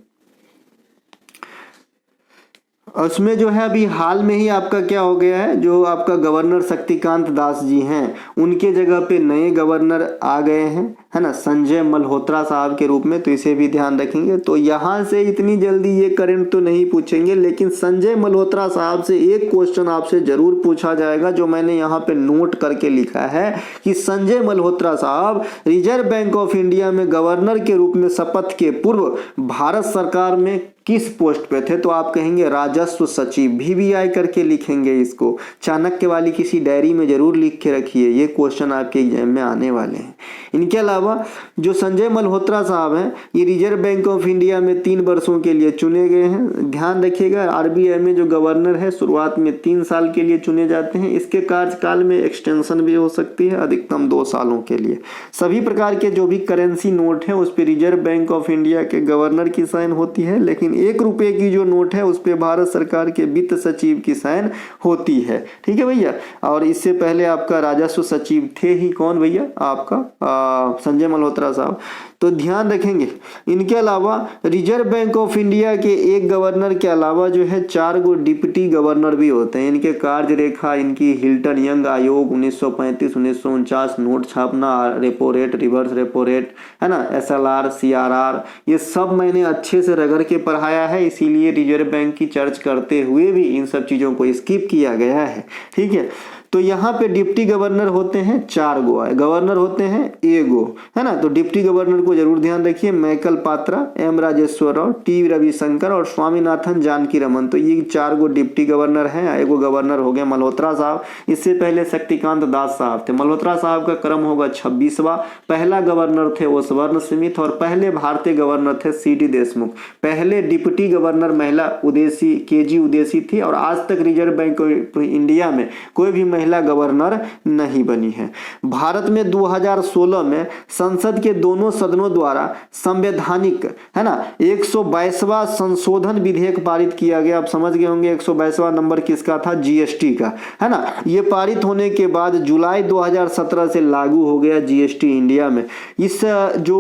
उसमें जो है अभी हाल में ही आपका क्या हो गया है, जो आपका गवर्नर शक्तिकांत दास जी हैं उनके जगह पे नए गवर्नर आ गए हैं, है ना, संजय मल्होत्रा साहब के रूप में। तो इसे भी ध्यान रखेंगे। तो यहाँ से इतनी जल्दी ये करंट तो नहीं पूछेंगे, लेकिन संजय मल्होत्रा साहब से एक क्वेश्चन आपसे जरूर पूछा जाएगा, जो मैंने यहाँ पे नोट करके लिखा है कि संजय मल्होत्रा साहब रिजर्व बैंक ऑफ इंडिया में गवर्नर के रूप में शपथ के पूर्व भारत सरकार में किस पोस्ट पे थे। तो आप कहेंगे राजस्व सचिव, VVI करके लिखेंगे इसको। चाणक्य वाली किसी डायरी में जरूर लिख के रखिए, ये क्वेश्चन आपके एग्जाम में आने वाले हैं। इनके अलावा जो संजय मल्होत्रा साहब हैं ये रिजर्व बैंक ऑफ इंडिया में 3 वर्षों के लिए चुने गए हैं। ध्यान रखिएगा, RBI में जो गवर्नर है शुरुआत में 3 साल के लिए चुने जाते हैं। इसके कार्यकाल में एक्सटेंशन भी हो सकती है, अधिकतम 2 सालों के लिए। सभी प्रकार के जो भी करेंसी नोट है उस पर रिजर्व बैंक ऑफ इंडिया के गवर्नर की साइन होती है, लेकिन 1 रुपए की जो नोट है उस पर भारत सरकार के वित्त सचिव की साइन होती है। ठीक है भैया। और इससे पहले आपका राजस्व सचिव थे ही कौन भैया, आपका संजय मल्होत्रा साहब। तो ध्यान रखेंगे। इनके अलावा रिजर्व बैंक ऑफ इंडिया के एक गवर्नर के अलावा जो है 4 गो डिप्टी गवर्नर भी होते हैं। इनके कार्य रेखा, इनकी हिल्टन यंग आयोग 1935-1949, नोट छापना, repo rate, reverse repo rate, है ना, SLR, CRR, ये सब मैंने अच्छे से रगड़ के पढ़ाया है, इसीलिए रिजर्व बैंक की चर्च करते हुए भी इन सब चीजों को स्किप किया गया है। ठीक है। तो यहाँ पे डिप्टी गवर्नर होते हैं 4 गो, गवर्नर होते हैं 1 गो, है ना। तो डिप्टी गवर्नर को जरूर ध्यान रखिए, मैकल पात्रा, M राजेश्वर राव, T रविशंकर और स्वामीनाथन जानकी रमन। तो ये 4 गो डिप्टी गवर्नर हैं। 1 गो गवर्नर हो गया मल्होत्रा साहब, इससे पहले शक्तिकांत दास साहब थे। मल्होत्रा साहब का क्रम होगा 26वां। पहला गवर्नर थे ओसबर्न स्मिथ और पहले भारतीय गवर्नर थे CD देशमुख। पहले डिप्टी गवर्नर महिला उदेसी KG उदेसी थी और आज तक रिजर्व बैंक ऑफ इंडिया में कोई भी महिला गवर्नर नहीं बनी है। भारत में 2016 में संसद के दोनों सदनों द्वारा संवैधानिक, है ना, 122वां संशोधन विधेयक पारित किया गया। आप समझ गए होंगे 122वां नंबर किसका था, GST का, है ना। ये पारित होने के बाद जुलाई 2017 से लागू हो गया GST इंडिया में। इस जो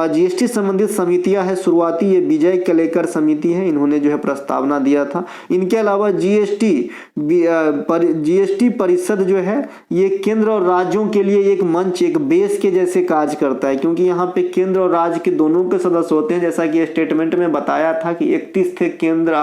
GST संबंधित समितियां है, शुरुआती ये विजय कलेकर समिति है, इन्होंने जो है प्रस्तावना दिया था। इनके अलावा GST परिषद जो है ये केंद्र और राज्यों के लिए एक मंच, एक बेस के जैसे कार्य करता है, क्योंकि यहाँ पे केंद्र और राज्य के दोनों के सदस्य होते हैं। जैसा कि स्टेटमेंट में बताया था कि 31 थे केंद्र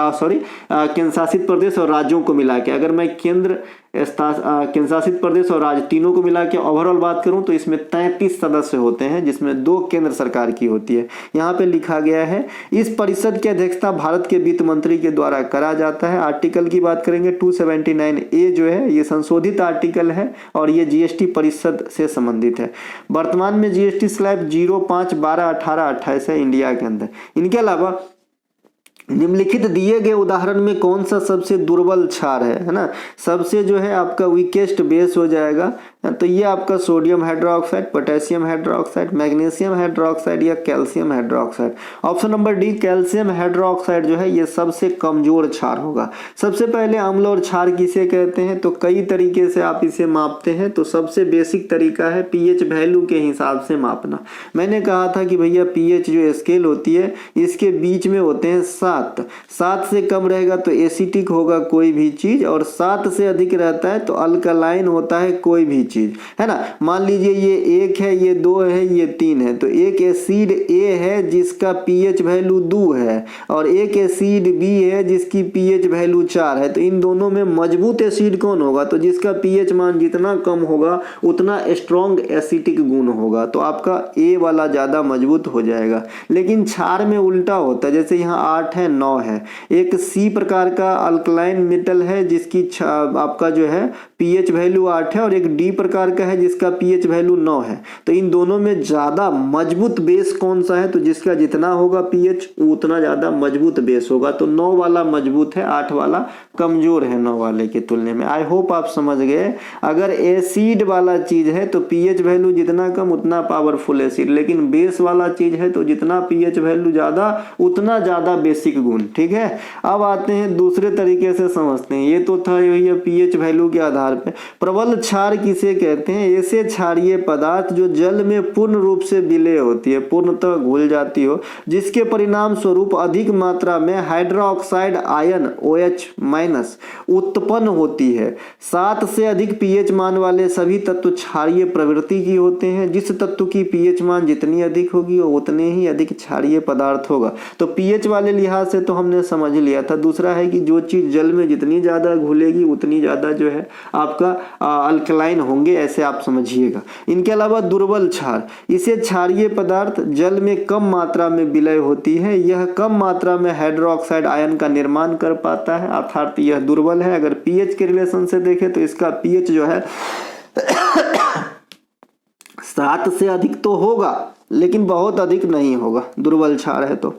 शासित प्रदेश और राज्यों को मिला के। अगर मैं केंद्र शासित प्रदेश और राज्य तीनों को मिला के ओवरऑल बात करूं तो इसमें 33 सदस्य होते हैं, जिसमें 2 केंद्र सरकार की होती है। यहाँ पे लिखा गया है इस परिषद की अध्यक्षता भारत के वित्त मंत्री के द्वारा करा जाता है। आर्टिकल की बात करेंगे 279A जो है ये संशोधित आर्टिकल है और ये GST परिषद से संबंधित है। वर्तमान में GST स्लैब 0, 5, 12, 18, 28 है इंडिया के अंदर। इनके अलावा निम्नलिखित दिए गए उदाहरण में कौन सा सबसे दुर्बल क्षार है ना। सबसे जो है आपका वीकेस्ट बेस हो जाएगा तो ये आपका sodium hydroxide, potassium hydroxide, magnesium hydroxide या calcium hydroxide. Option number D calcium hydroxide जो है ये सबसे कमजोर क्षार होगा। सबसे पहले अम्ल और क्षार किसे कहते हैं, तो कई तरीके से आप इसे मापते हैं। तो सबसे बेसिक तरीका है पीएच वैल्यू के हिसाब से मापना। मैंने कहा था कि भैया पीएच जो स्केल होती है इसके बीच में होते हैं 7 से कम रहेगा तो एसिटिक होगा कोई भी चीज, और 7 से अधिक रहता है तो अल्कलाइन होता है कोई भी चीज, है ना। मान लीजिए ये 1 है, ये 2 है, ये 3 है, तो एक एसिड ए है जिसका पीएच वैल्यू 2 है, और एक एसिड बी है जिसकी पीएच वैल्यू 4 है। तो इन दोनों में मजबूत एसिड कौन होगा, तो जिसका पीएच मान जितना कम होगा उतना स्ट्रॉन्ग एसिटिक गुण होगा, तो आपका ए वाला ज्यादा मजबूत हो जाएगा। लेकिन क्षार में उल्टा होता है, जैसे यहाँ 8 है 9 है, एक सी प्रकार का अल्कलाइन मेटल है जिसकी आपका जो है पीएच वैल्यू 8 है, और एक डी प्रकार का है जिसका पीएच वैल्यू 9 है। तो इन दोनों में ज्यादा मजबूत बेस कौन सा है, तो जिसका जितना होगा पीएच उतना ज्यादा मजबूत बेस होगा। तो 9 वाला मजबूत है, 8 वाला कमजोर है 9 वाले के तुलने में। आई होप आप समझ गए। अगर एसिड वाला चीज है तो पीएच वैल्यू जितना कम उतना पावरफुल एसिड, लेकिन बेस वाला चीज है तो जितना पीएच वैल्यू ज्यादा उतना ज्यादा बेसिक गुण। ठीक है, अब आते हैं दूसरे तरीके से समझते हैं। ये तो था ये पीएच वैल्यू के आधार पे। प्रबल क्षार किसे कहते हैं, ऐसे क्षारीय पदार्थ जो जल में पूर्ण रूप से विलय होती है, पूर्णतः घुल जाती हो, जिसके परिणाम स्वरूप अधिक मात्रा में हाइड्रोक्साइड आयन OH- उत्पन्न होती है। 7 से अधिक पीएच मान वाले सभी तत्व क्षारीय प्रवृत्ति की होते हैं। जिस तत्व की पीएच मान जितनी अधिक होगी उतने ही अधिक क्षारीय पदार्थ होगा। तो पीएच वाले लिहाज से तो हमने समझ लिया था। दूसरा है कि जो चीज जल में जितनी ज्यादा घुलेगी उतनी ज्यादा जो है आपका अल्कलाइन होंगे, ऐसे आप समझिएगा। इनके अलावा दुर्बल क्षार, इसे क्षारीय पदार्थ जल में कम मात्रा में विलय होती है, यह कम मात्रा में हाइड्रोक्साइड आयन का निर्माण कर पाता है, अर्थात यह दुर्बल है। अगर पीएच के रिलेशन से देखें तो इसका पीएच जो है 7 से अधिक तो होगा लेकिन बहुत अधिक नहीं होगा, दुर्बल क्षार है तो।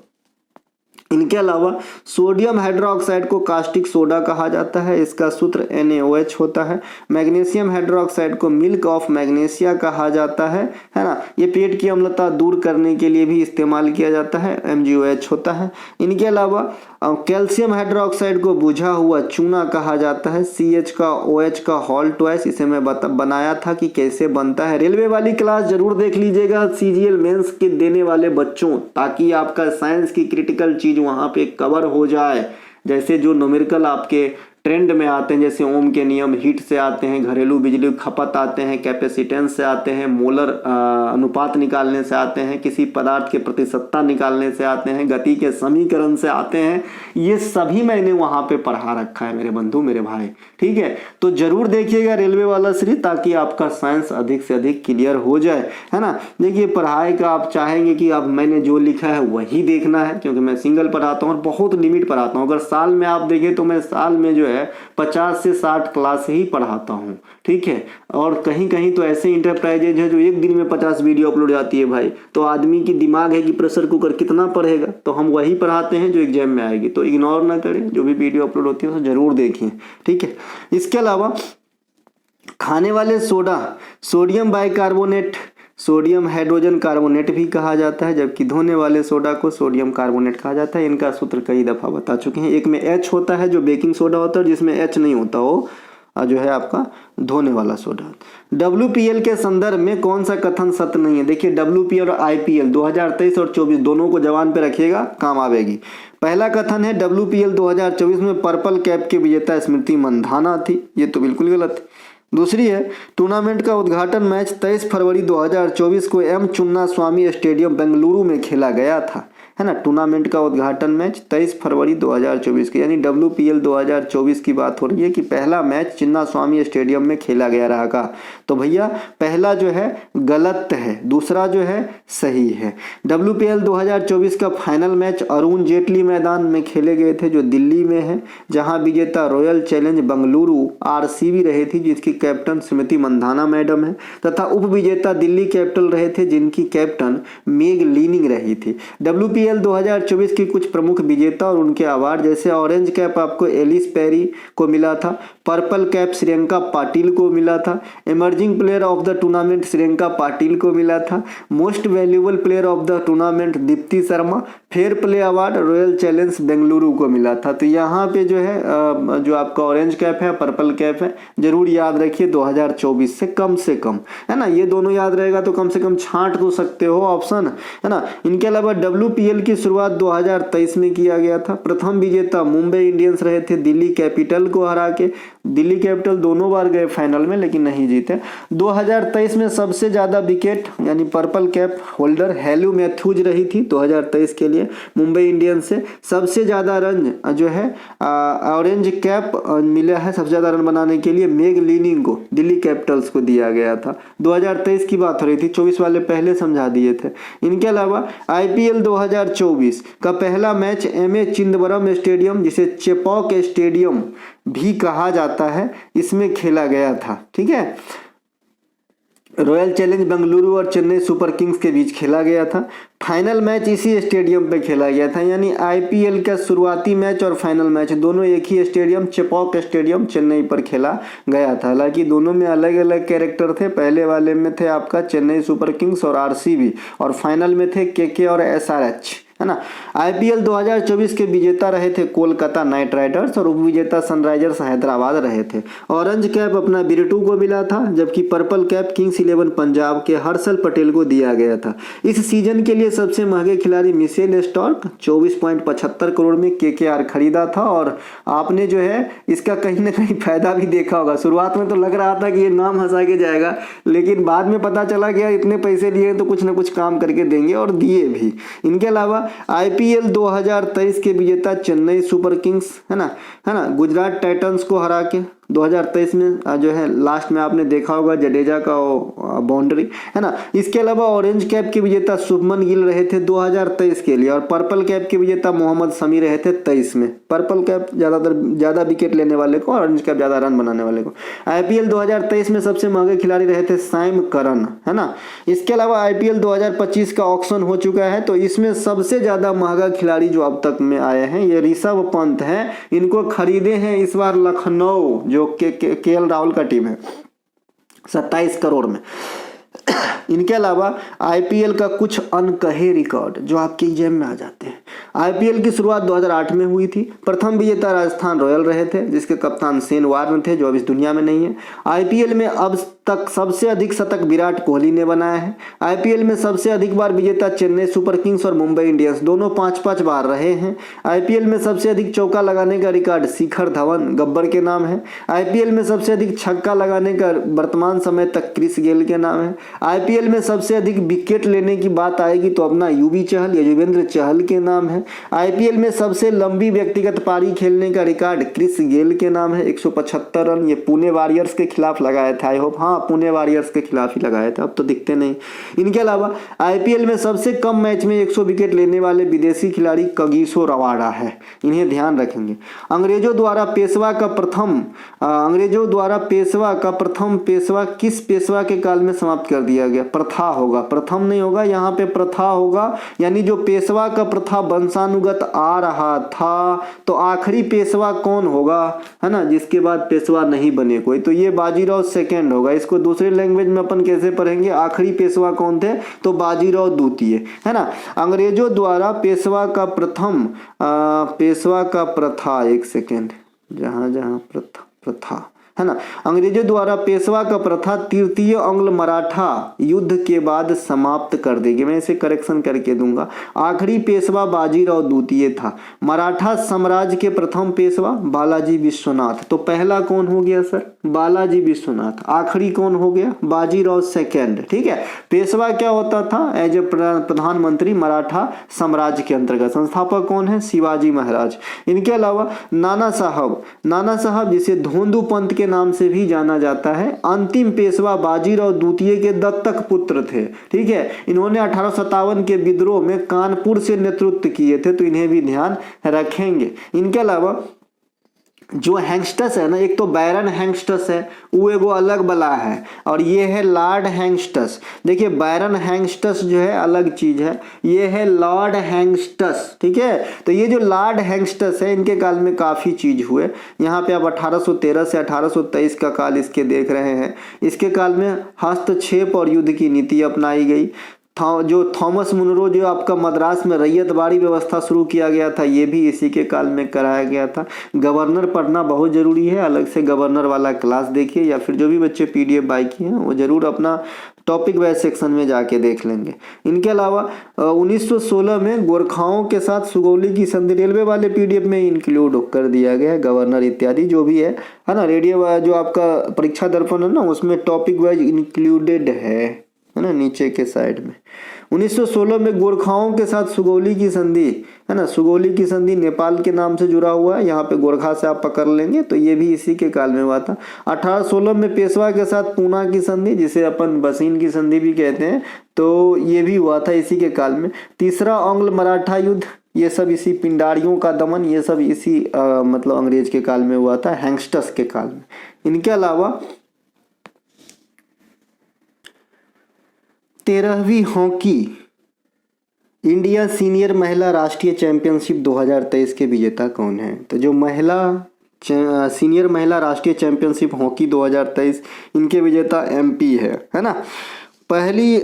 इनके अलावा सोडियम हाइड्रोक्साइड को कास्टिक सोडा कहा जाता है, इसका सूत्र NaOH होता है। मैग्नीशियम हाइड्रोक्साइड को मिल्क ऑफ मैग्नीशिया कहा जाता है ना। ये पेट की अम्लता दूर करने के लिए भी इस्तेमाल किया जाता है, MgOH होता है। इनके अलावा कैल्शियम हाइड्रोक्साइड को बुझा हुआ चूना कहा जाता है, CH का OH का हॉल ट्वाइस। इसे मैं बनाया था कि कैसे बनता है। रेलवे वाली क्लास जरूर देख लीजिएगा CGL मेंस के देने वाले बच्चों, ताकि आपका साइंस की क्रिटिकल चीज वहां पे कवर हो जाए। जैसे जो न्यूमेरिकल आपके ट्रेंड में आते हैं, जैसे ओम के नियम, हीट से आते हैं, घरेलू बिजली खपत आते हैं, कैपेसिटेंस से आते हैं, मोलर अनुपात निकालने से आते हैं, किसी पदार्थ के प्रतिशतता निकालने से आते हैं, गति के समीकरण से आते हैं। ये सभी मैंने वहां पे पढ़ा रखा है मेरे बंधु मेरे भाई। ठीक है, तो जरूर देखिएगा रेलवे वाला सीरीज, ताकि आपका साइंस अधिक से अधिक क्लियर हो जाए, है ना। देखिए पढ़ाई का आप चाहेंगे कि अब मैंने जो लिखा है वही देखना है, क्योंकि मैं सिंगल पढ़ाता हूँ और बहुत लिमिट पढ़ाता हूँ। अगर साल में आप देखें तो मैं साल में जो है 50 से 60 क्लास ही पढ़ाता हूँ। ठीक है, और कहीं कहीं तो ऐसे इंटरप्राइजेज है जो एक दिन में 50 वीडियो अपलोड जाती है भाई। तो आदमी की दिमाग है कि प्रेशर कुकर कितना पढ़ेगा, तो हम वही पढ़ाते हैं जो एग्जाम में आएगी। तो इग्नोर ना करें, जो भी वीडियो अपलोड होती है तो जरूर देखें। ठीक है, इसके अलावा खाने वाले soda, sodium bicarbonate, sodium hydrogen carbonate भी कहा जाता है, जबकि धोने वाले सोडा को सोडियम कार्बोनेट कहा जाता है। इनका सूत्र कई दफा बता चुके हैं। एक में H होता है जो बेकिंग सोडा होता है, जिसमें H नहीं होता वो जो है आपका धोने वाला सोडा। WPL के संदर्भ में कौन सा कथन सत्य नहीं है। देखिए WPL और IPL 2023 और 24 दोनों को जवान पे रखिएगा, काम आवेगी। पहला कथन है WPL 2024 में पर्पल कैप की विजेता स्मृति मंधाना थी, ये तो बिल्कुल गलत है। दूसरी है टूर्नामेंट का उद्घाटन मैच 23 फरवरी 2024 को M चिन्नास्वामी स्टेडियम बेंगलुरु में खेला गया था, है ना। टूर्नामेंट का उद्घाटन मैच 23 फरवरी 2024 की, यानी WPL 2024 की बात हो रही है कि पहला मैच चिन्नास्वामी स्टेडियम में खेला गया रहा का। तो भैया पहला जो है गलत है, दूसरा जो है सही है। WPL 2024 का फाइनल मैच अरुण जेटली मैदान में खेले गए थे, जो दिल्ली में है, जहां विजेता रॉयल चैलेंज बेंगलुरु RCB रही थी, जिसकी कैप्टन स्मृति मंधाना मैडम है, तथा उप विजेता दिल्ली कैपिटल रहे थे, जिनकी कैप्टन मेग लीनिंग रही थी। WPL IPL 2024 की कुछ प्रमुख विजेता और उनके अवार्ड, जैसे ऑरेंज कैप आपको एलिस पेरी को मिला था, पर्पल कैप श्रियंका पाटिल को मिला था, emerging player of the tournament Shriyanka Patil को मिला था, most valuable player of the tournament Deepti Sharma, fair play award royal challenge Bengaluru को मिला था। तो यहाँ पे जो है जो आपका ऑरेंज कैप है, पर्पल कैप है, जरूर याद रखिए 2024 से कम, है ना। ये दोनों याद रहेगा तो कम से कम छांट तो सकते हो ऑप्शन, है ना। इनके अलावा WPL की शुरुआत 2023 में किया गया था। प्रथम विजेता मुंबई इंडियंस रहे थे दिल्ली कैपिटल को हरा के। दिल्ली कैपिटल दोनों बार गए फाइनल में लेकिन नहीं जीते। 2023 में सबसे ज्यादा विकेट यानी पर्पल कैप होल्डर हेलू मैथ्यूज रही थी 2023 के लिए मुंबई इंडियंस से। सबसे ज्यादा रन जो है ऑरेंज कैप मिला है सबसे ज्यादा रन बनाने के लिए मेग लीनिंग को, दिल्ली कैपिटल्स को दिया गया था। 2023 की बात हो रही थी, 24 वाले पहले समझा दिए थे। इनके अलावा IPL 2024 का पहला मैच MA चिदंबरम स्टेडियम, जिसे चेपॉक स्टेडियम भी कहा जाता है, इसमें खेला गया था। ठीक है, रॉयल चैलेंज बेंगलुरु और चेन्नई सुपर किंग्स के बीच खेला गया था। फाइनल मैच इसी स्टेडियम पे खेला गया था, यानी IPL का शुरुआती मैच और फाइनल मैच दोनों एक ही स्टेडियम चेपॉक स्टेडियम चेन्नई पर खेला गया था। हालांकि दोनों में अलग अलग कैरेक्टर थे। पहले वाले में थे आपका चेन्नई सुपर किंग्स और RCB, और फाइनल में थे KK और SRH, है ना। IPL 2024 के विजेता रहे थे कोलकाता नाइट राइडर्स और उपविजेता सनराइजर्स हैदराबाद रहे थे। ऑरेंज कैप अपना बिरटू को मिला था, जबकि पर्पल कैप किंग्स 11 पंजाब के हर्षल पटेल को दिया गया था। इस सीजन के लिए सबसे महंगे खिलाड़ी मिशेल स्टार्क 24.75 करोड़ में KKR खरीदा था। और आपने जो है इसका कहीं ना कहीं फायदा भी देखा होगा। शुरुआत में तो लग रहा था कि ये नाम हंसा के जाएगा, लेकिन बाद में पता चला कि यार इतने पैसे लिए तो कुछ ना कुछ काम करके देंगे, और दिए भी। इनके अलावा IPL 2023 के विजेता चेन्नई सुपर किंग्स, है ना, गुजरात टाइटंस को हरा के 2023 में जो है लास्ट में आपने देखा होगा जडेजा का बाउंड्री, है ना। इसके अलावा ऑरेंज कैप के विजेता शुभमन गिल रहे थे 2023 के लिए, और पर्पल कैप के विजेता मोहम्मद शमी रहे थे 23 में। पर्पल कैप ज्यादा विकेट लेने वाले को, ऑरेंज कैप ज्यादा रन बनाने वाले को। IPL 2023 में सबसे महंगे खिलाड़ी रहे थे सैम करन, है ना। इसके अलावा IPL 2025 का ऑक्शन हो चुका है, तो इसमें सबसे ज्यादा महंगा खिलाड़ी जो अब तक में आए हैं ये ऋषभ पंत हैं। इनको खरीदे हैं इस बार लखनऊ, जो KL राहुल का टीम है, 27 करोड़ में। इनके अलावा IPL का कुछ अनकहे रिकॉर्ड जो आपके एग्जाम में आ जाते हैं। IPL की शुरुआत 2008 में हुई थी। प्रथम विजेता राजस्थान रॉयल रहे थे, जिसके कप्तान शेन वार्न थे, जो अब इस दुनिया में नहीं है। IPL में अब तक सबसे अधिक शतक विराट कोहली ने बनाया है। IPL में सबसे अधिक बार विजेता चेन्नई सुपर किंग्स और मुंबई इंडियंस दोनों 5-5 बार रहे हैं। IPL में सबसे अधिक चौका लगाने का रिकॉर्ड शिखर धवन गब्बर के नाम है। IPL में सबसे अधिक छक्का लगाने का वर्तमान समय तक क्रिस गेल के नाम है। IPL में सबसे अधिक विकेट लेने की बात आएगी तो अपना युवी चहल, युजवेंद्र चहल के नाम है। IPL में सबसे लंबी व्यक्तिगत पारी खेलने का रिकॉर्ड क्रिस गेल के नाम है, 175 रन। ये पुणे वॉरियर्स के खिलाफ लगाए थे, आई होप, हाँ पुणे वॉरियर्स के खिलाफ ही लगाए थे, अब तो दिखते नहीं। इनके अलावा IPL में सबसे कम मैच में 100 विकेट लेने वाले विदेशी खिलाड़ी कगिसो रबाडा है, इन्हें ध्यान रखेंगे। अंग्रेजों द्वारा पेशवा का प्रथम पेशवा किस पेशवा के काल में समाप्त कर दिया गया? प्रथा होगा, प्रथम नहीं होगा, यहाँ पे प्रथा होगा, यानी जो पेशवा का प्रथा वंशानुगत आ रहा था। तो आखिरी पेशवा कौन होगा, है ना, जिसके बाद पेशवा नहीं बने कोई? तो ये बाजीराव सेकेंड होगा। इसको दूसरे लैंग्वेज में अपन कैसे पढ़ेंगे? आखिरी पेशवा कौन थे? तो बाजीराव द्वितीय, है ना। अंग्रेजों द्वारा पेशवा का प्रथा, एक सेकेंड, जहां प्रथा, है ना, अंग्रेजों द्वारा पेशवा का प्रथा तृतीय आंग्ल मराठा युद्ध के बाद समाप्त कर देगी। मैं इसे करेक्शन करके दूंगा। आखिरी पेशवा बाजीराव द्वितीय था। मराठा साम्राज्य के प्रथम पेशवा बालाजी विश्वनाथ। तो पहला कौन हो गया सर? बालाजी विश्वनाथ। आखिरी कौन हो गया? बाजीराव सेकेंड। ठीक है, पेशवा क्या होता था? एज ए प्रधानमंत्री मराठा साम्राज्य के अंतर्गत। संस्थापक कौन है? शिवाजी महाराज। इनके अलावा नाना साहब जिसे धोंदू पंत के नाम से भी जाना जाता है, अंतिम पेशवा बाजीराव द्वितीय के दत्तक पुत्र थे। ठीक है, इन्होंने 1857 के विद्रोह में कानपुर से नेतृत्व किए थे, तो इन्हें भी ध्यान रखेंगे। इनके अलावा जो हैंगस्टस है ना, एक तो बैरन हैंगस्टस है, वो एगो अलग बला है, और ये है लॉर्ड हैंगस्टस। देखिए बैरन हैंगस्टस जो है अलग चीज है, ये है लॉर्ड हैंगस्टस, ठीक है। तो ये जो लॉर्ड हैंगस्टस है, इनके काल में काफी चीज हुए। यहाँ पे आप 1813 से 1823 का काल इसके देख रहे हैं। इसके काल में हस्तक्षेप और युद्ध की नीति अपनाई गई। जो थॉमस मुनरो जो आपका मद्रास में रैयतवाड़ी व्यवस्था शुरू किया गया था, ये भी इसी के काल में कराया गया था। गवर्नर पढ़ना बहुत ज़रूरी है, अलग से गवर्नर वाला क्लास देखिए, या फिर जो भी बच्चे PDF बाई किए हैं वो ज़रूर अपना टॉपिक वाइज सेक्शन में जाके देख लेंगे। इनके अलावा 1916 में गोरखाओं के साथ सुगौली की संधि रेलवे वाले PDF में इंक्लूड कर दिया गया है। गवर्नर इत्यादि जो भी है ना, रेडियो जो आपका परीक्षा दर्पण है ना, उसमें टॉपिक वाइज इंक्लूडेड है ना, नीचे के साइड में। 1916 में गोरखाओं के साथ सुगौली की संधि है ना, सुगौली की संधि नेपाल के नाम से जुड़ा हुआ है, यहाँ पे गोरखा से आप पकड़ लेंगे, तो ये भी इसी के काल में हुआ था। 1816 में पेशवा के साथ पूना की संधि, जिसे अपन बसीन की संधि भी कहते हैं, तो ये भी हुआ था इसी के काल में। तीसरा आंग्ल मराठा युद्ध, ये सब इसी पिंडारियों का दमन, ये सब इसी मतलब अंग्रेज के काल में हुआ था, हैंगस्टस के काल में। इनके अलावा 13वीं हॉकी इंडिया सीनियर महिला राष्ट्रीय चैंपियनशिप 2023 के विजेता कौन है? तो जो महिला सीनियर महिला राष्ट्रीय चैंपियनशिप हॉकी 2023, इनके विजेता MP है ना। पहली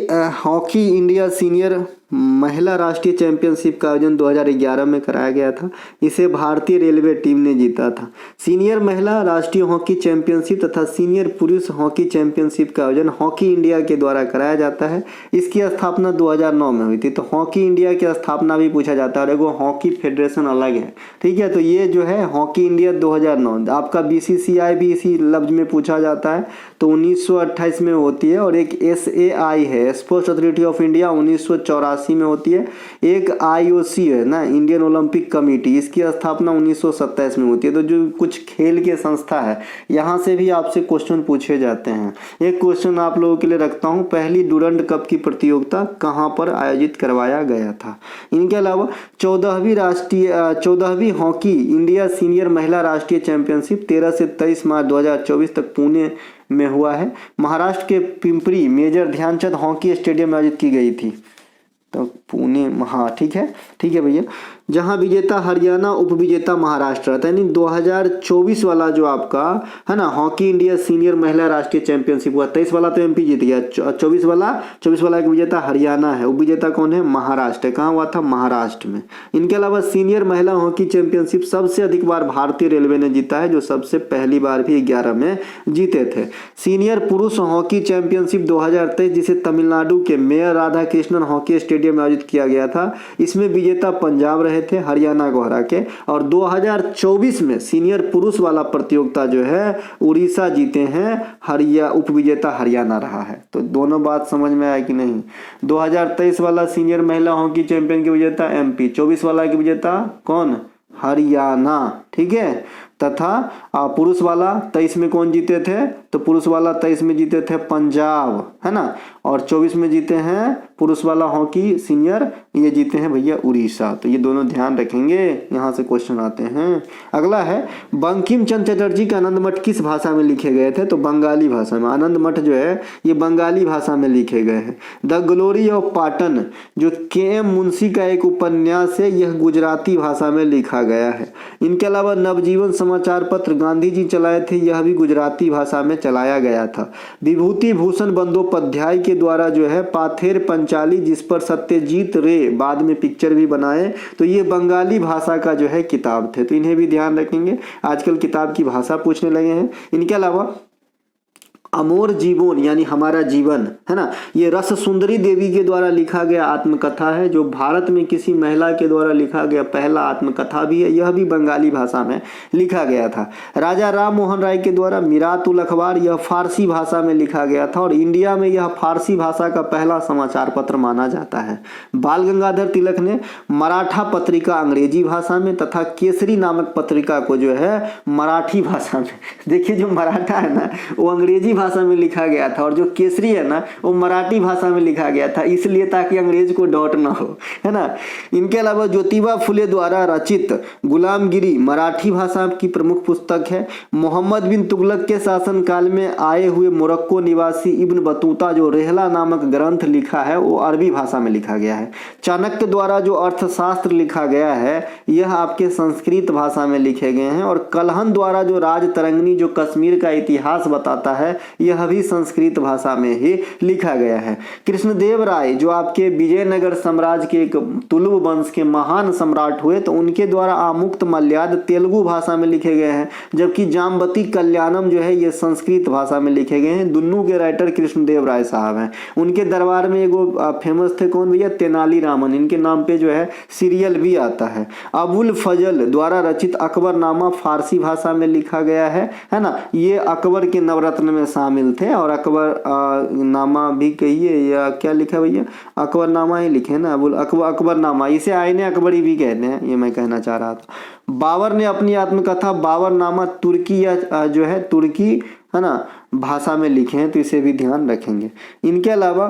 हॉकी इंडिया सीनियर महिला राष्ट्रीय चैंपियनशिप का आयोजन 2011 में कराया गया था। इसे भारतीय रेलवे टीम ने जीता था। सीनियर महिला राष्ट्रीय हॉकी चैंपियनशिप तथा सीनियर पुरुष हॉकी चैंपियनशिप का आयोजन हॉकी इंडिया के द्वारा कराया जाता है। इसकी स्थापना 2009 में हुई थी। तो हॉकी इंडिया की स्थापना भी पूछा जाता है, और एगो हॉकी फेडरेशन अलग है, ठीक है। तो ये जो है हॉकी इंडिया 2009, आपका BCCI भी इसी लफ्ज में पूछा जाता है, तो 1928 में होती है। और एक SAI है, स्पोर्ट्स अथॉरिटी ऑफ इंडिया, 1984 में होती है। एक IOC है ना, इंडियन ओलंपिक कमेटी, इसकी स्थापना 1927 में होती है। तो जो कुछ खेल के संस्था है, यहाँ से भी आपसे क्वेश्चन पूछे जाते हैं। एक क्वेश्चन आप लोगों के लिए रखता हूँ, पहली डुरंड कप की प्रतियोगिता कहाँ पर आयोजित करवाया गया था? इनके अलावा 14वीं हॉकी इंडिया सीनियर महिला राष्ट्रीय चैंपियनशिप 13 से 23 मार्च 2024 तक पुणे में हुआ है। महाराष्ट्र के Pimpri major Dhyan Chand hockey stadium में आयोजित की गई थी। तो पुणे, हाँ ठीक है भैया। जहां विजेता हरियाणा, उपविजेता महाराष्ट्र रहता है। यानी 2024 वाला जो आपका है ना हॉकी इंडिया सीनियर महिला राष्ट्रीय चैंपियनशिप हुआ, 23 वाला तो MP जीत गया, 24 वाला का विजेता हरियाणा है, उपविजेता कौन है? महाराष्ट्र है। कहाँ हुआ था? महाराष्ट्र में। इनके अलावा सीनियर महिला हॉकी चैंपियनशिप सबसे अधिक बार भारतीय रेलवे ने जीता है, जो सबसे पहली बार भी 11 में जीते थे। सीनियर पुरुष हॉकी चैंपियनशिप 2023, जिसे तमिलनाडु के mayor Radha Krishnan hockey stadium में आयोजित किया गया था, इसमें विजेता पंजाब रहे थे हरियाणा को हरा के। और 2024 में सीनियर पुरुष वाला प्रतियोगिता जो है उड़ीसा जीते हैं, उपविजेता हरियाणा रहा है। तो दोनों बात समझ में आया कि नहीं? 2023 वाला सीनियर महिला हॉकी चैंपियन के विजेता MP, 24 वाला के विजेता कौन? हरियाणा, ठीक है। तथा पुरुष वाला 23 में कौन जीते थे? तो पुरुष वाला 23 में जीते थे पंजाब, है ना। और 24 में जीते हैं पुरुष वाला हॉकी सीनियर, ये जीते हैं भैया उड़ीसा। तो ये दोनों ध्यान रखेंगे, यहाँ से क्वेश्चन आते हैं। अगला है, बंकिम चंद्र चटर्जी के आनंद मठ किस भाषा में लिखे गए थे? तो बंगाली भाषा में। आनंद मठ जो है ये बंगाली भाषा में लिखे गए हैं। द ग्लोरी ऑफ पाटन जो KM मुंशी का एक उपन्यास है, यह गुजराती भाषा में लिखा गया है। इनके अलावा नवजीवन समाचार पत्र गांधी जी चलाए थे, यह भी गुजराती भाषा में चलाया गया था। विभूति भूषण बंदोपाध्याय के द्वारा जो है पाथेर पंचाली, जिस पर सत्यजीत रे बाद में पिक्चर भी बनाए, तो ये बंगाली भाषा का जो है किताब थे। तो इन्हें भी ध्यान रखेंगे, आजकल किताब की भाषा पूछने लगे हैं। इनके अलावा अमोर जीवन यानी हमारा जीवन, है ना, ये रस सुंदरी देवी के द्वारा लिखा गया आत्मकथा है, जो भारत में किसी महिला के द्वारा लिखा गया पहला आत्मकथा भी है। यह भी बंगाली भाषा में लिखा गया था। राजा राम मोहन राय के द्वारा मिरातुल अखबार, यह फारसी भाषा में लिखा गया था, और इंडिया में यह फारसी भाषा का पहला समाचार पत्र माना जाता है। बाल गंगाधर तिलक ने मराठा पत्रिका अंग्रेजी भाषा में तथा केसरी नामक पत्रिका को जो है मराठी भाषा में, देखिए जो मराठा है ना वो अंग्रेजी भाषा में लिखा गया था, और जो केसरी है ना वो मराठी भाषा में लिखा गया था, इसलिए ताकि अंग्रेज को डाउट ना हो, है ना। इनके अलावा ज्योतिबा फुले द्वारा रचित गुलामगिरी मराठी भाषा की प्रमुख पुस्तक है। मोहम्मद बिन तुगलक के शासन काल में आए हुए मोरक्को निवासी इब्न बतूता जो रेहला नामक ग्रंथ लिखा है वो अरबी भाषा में लिखा गया है। चाणक्य द्वारा जो अर्थशास्त्र लिखा गया है यह आपके संस्कृत भाषा में लिखे गए हैं, और कलहन द्वारा जो राजतरंगिणी जो कश्मीर का इतिहास बताता है यह भी संस्कृत भाषा में ही लिखा गया है। कृष्णदेव राय जो आपके विजयनगर साम्राज्य के एक तुलुव वंश के महान सम्राट हुए, तो उनके द्वारा आमुक्त मल्याद तेलुगु भाषा में लिखे गए हैं, जबकि जाम्बती कल्याणम जो है ये संस्कृत भाषा में लिखे गए हैं। दोनों के राइटर कृष्णदेव राय साहब हैं। उनके दरबार में एगो फेमस थे कौन भैया, तेनाली रामन, इनके नाम पे जो है सीरियल भी आता है। अबुल फजल द्वारा रचित अकबरनामा फारसी भाषा में लिखा गया है ना। ये अकबर के नवरत्न में शामिल थे, और अकबर नामा भी कहिए या क्या लिखा है भैया, अकबरनामा ही लिखे ना, अकबरनामा, इसे आईने अकबरी भी कहते हैं, ये मैं कहना चाह रहा था। बाबर ने अपनी आत्मकथा बाबरनामा तुर्की या जो है तुर्की है ना भाषा में लिखे हैं, तो इसे भी ध्यान रखेंगे। इनके अलावा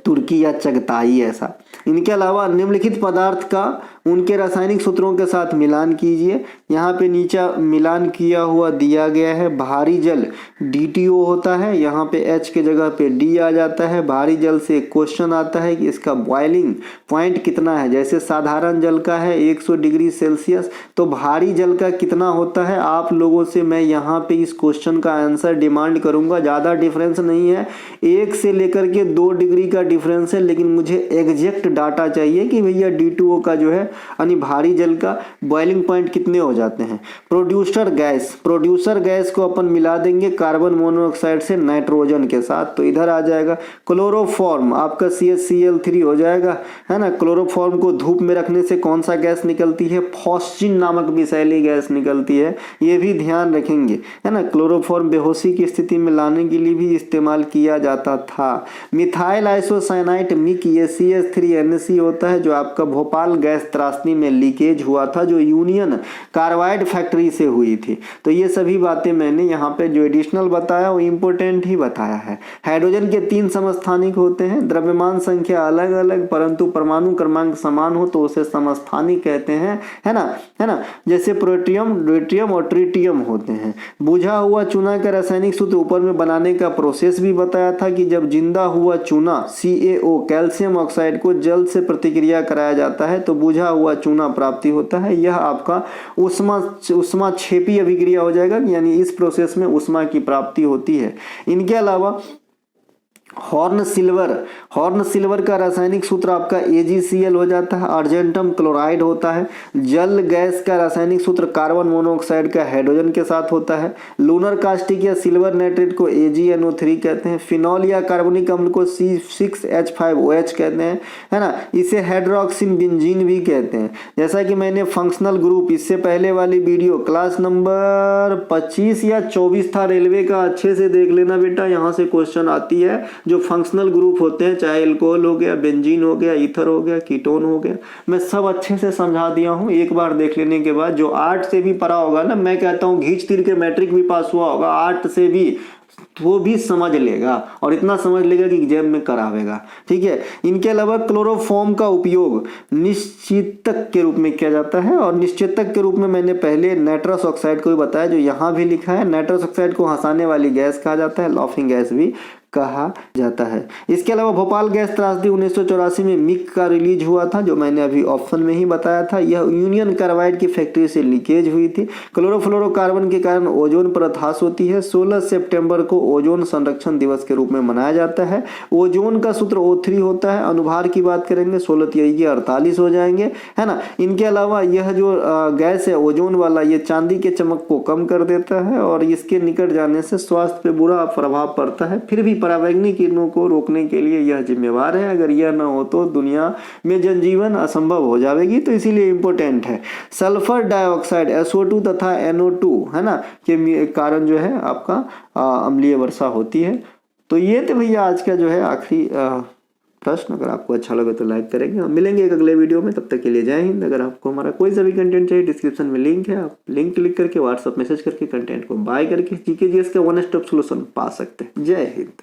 तुर्की या चगताई ऐसा। इनके अलावा निम्नलिखित पदार्थ का उनके रासायनिक सूत्रों के साथ मिलान कीजिए। यहाँ पे नीचे मिलान किया हुआ दिया गया है। भारी जल DTO होता है, यहाँ पे H के जगह पे D आ जाता है। भारी जल से क्वेश्चन आता है कि इसका बॉइलिंग पॉइंट कितना है। जैसे साधारण जल का है 100 डिग्री सेल्सियस, तो भारी जल का कितना होता है। आप लोगों से मैं यहाँ पे इस क्वेश्चन का आंसर डिमांड करूँगा। ज़्यादा डिफरेंस नहीं है, 1 से लेकर के 2 डिग्री का डिफरेंस है, लेकिन मुझे एग्जैक्ट डाटा चाहिए कि भैया D2O का जो है यानी भारी जल का बॉइलिंग पॉइंट कितने हो जाते हैं। प्रोड्यूसर गैस को अपन मिला देंगे कार्बन मोनोऑक्साइड से नाइट्रोजन के साथ, तो इधर आ जाएगा। क्लोरोफॉर्म आपका CH-Cl3 हो जाएगा, है ना। क्लोरोफॉर्म को धूप में रखने से कौन सा गैस निकलती है, फॉस्फिन नामक विषैली गैस निकलती है, ये भी ध्यान रखेंगे, है ना। क्लोरोफॉर्म बेहोशी की स्थिति में लाने के लिए भी इस्तेमाल किया जाता था। मिथाइल आइसोसाइनाइट मिक ये CH3NC होता है, जो आपका भोपाल गैस त्रासदी में लीकेज हुआ था, जो यूनियन कार्बाइड फैक्ट्री से हुई थी। तो ये सभी बातें मैंने यहाँ पे जो एडिशनल बताया वो इंपोर्टेंट ही बताया है। हाइड्रोजन के 3 समस्थानिक होते हैं, द्रव्यमान संख्या अलग अलग परंतु परमाणु क्रमांक समान हो तो उसे समस्थानिक कहते हैं, है ना। जैसे प्रोटियम, ड्यूटेरियम और ट्रिटियम होते हैं। बुझा हुआ चूना का रासायनिक सूत्र ऊपर में बनाने का प्रोसेस भी बताया था कि जब जिंदा हुआ चूना CaO कैल्शियम ऑक्साइड को जल से प्रतिक्रिया कराया जाता है तो बुझा हुआ चूना प्राप्ति होता है। यह आपका उष्मा क्षेपी अभिक्रिया हो जाएगा, यानी इस प्रोसेस में उष्मा की प्राप्ति होती है। इनके अलावा हॉर्न सिल्वर का रासायनिक सूत्र आपका AgCl हो जाता है। अर्जेंटम क्लोराइड होता है। जल गैस का रासायनिक सूत्र कार्बन मोनोऑक्साइड का हाइड्रोजन के साथ होता है। लूनर कास्टिक या सिल्वर नाइट्रेट को AgNO3 कहते हैं। फिनॉल या कार्बोनिक अम्ल को C6H5OH कहते हैं, है ना। इसे हाइड्रोक्सिन बेंजीन भी कहते हैं। जैसा कि मैंने फंक्शनल ग्रुप इससे पहले वाली वीडियो क्लास नंबर 25 या 24 था रेलवे का, अच्छे से देख लेना बेटा, यहाँ से क्वेश्चन आती है। जो फंक्शनल ग्रुप होते हैं, चाहे अल्कोहल हो गया, बेंजीन हो गया, ईथर हो गया, कीटोन हो गया, मैं सब अच्छे से समझा दिया हूँ। एक बार देख लेने के बाद जो 8 से भी पढ़ा होगा ना, मैं कहता हूँ घींच तीर के मैट्रिक भी पास हुआ होगा, 8 से भी वो भी समझ लेगा, और इतना समझ लेगा कि एग्जाम में करावेगा, ठीक है। इनके अलावा क्लोरोफॉर्म का उपयोग निश्चितक के रूप में किया जाता है, और निश्चितक के रूप में मैंने पहले नाइट्रस ऑक्साइड को भी बताया, जो यहाँ भी लिखा है। नाइट्रस ऑक्साइड को हंसाने वाली गैस कहा जाता है, लाफिंग गैस भी कहा जाता है। इसके अलावा भोपाल गैस त्रासदी 1984 में मिक का रिलीज हुआ था, जो मैंने अभी ऑप्शन में ही बताया था। यह यूनियन कार्बाइड की फैक्ट्री से लीकेज हुई थी। क्लोरोफ्लोरोकार्बन के कारण ओजोन परत ह्रास होती है। 16 सितंबर को ओजोन संरक्षण दिवस के रूप में मनाया जाता है। ओजोन का सूत्र O3 होता है। अनुभार की बात करेंगे 16 तिहाई 48 हो जाएंगे, है ना। इनके अलावा यह जो गैस है ओजोन वाला, ये चांदी के चमक को कम कर देता है, और इसके निकट जाने से स्वास्थ्य पे बुरा प्रभाव पड़ता है। फिर भी परावैंगनिक किरणों को रोकने के लिए यह जिम्मेवार है। अगर यह ना हो तो दुनिया में जनजीवन असंभव हो जाएगी, तो इसीलिए इंपॉर्टेंट है। सल्फर डाइऑक्साइड SO2 तथा NO2, है ना, के कारण जो है आपका अम्लीय वर्षा होती है। तो ये तो भैया आज का जो है आखिरी प्रश्न। अगर आपको अच्छा लगे तो लाइक करेंगे और मिलेंगे एक अगले वीडियो में। तब तक के लिए जय हिंद। अगर आपको हमारा कोई सा भी कंटेंट चाहिए, डिस्क्रिप्शन में लिंक है, आप लिंक क्लिक करके व्हाट्सअप मैसेज करके कंटेंट को बाय करके जीके जीएस का वन स्टॉप सोल्यूशन पा सकते हैं। जय हिंद।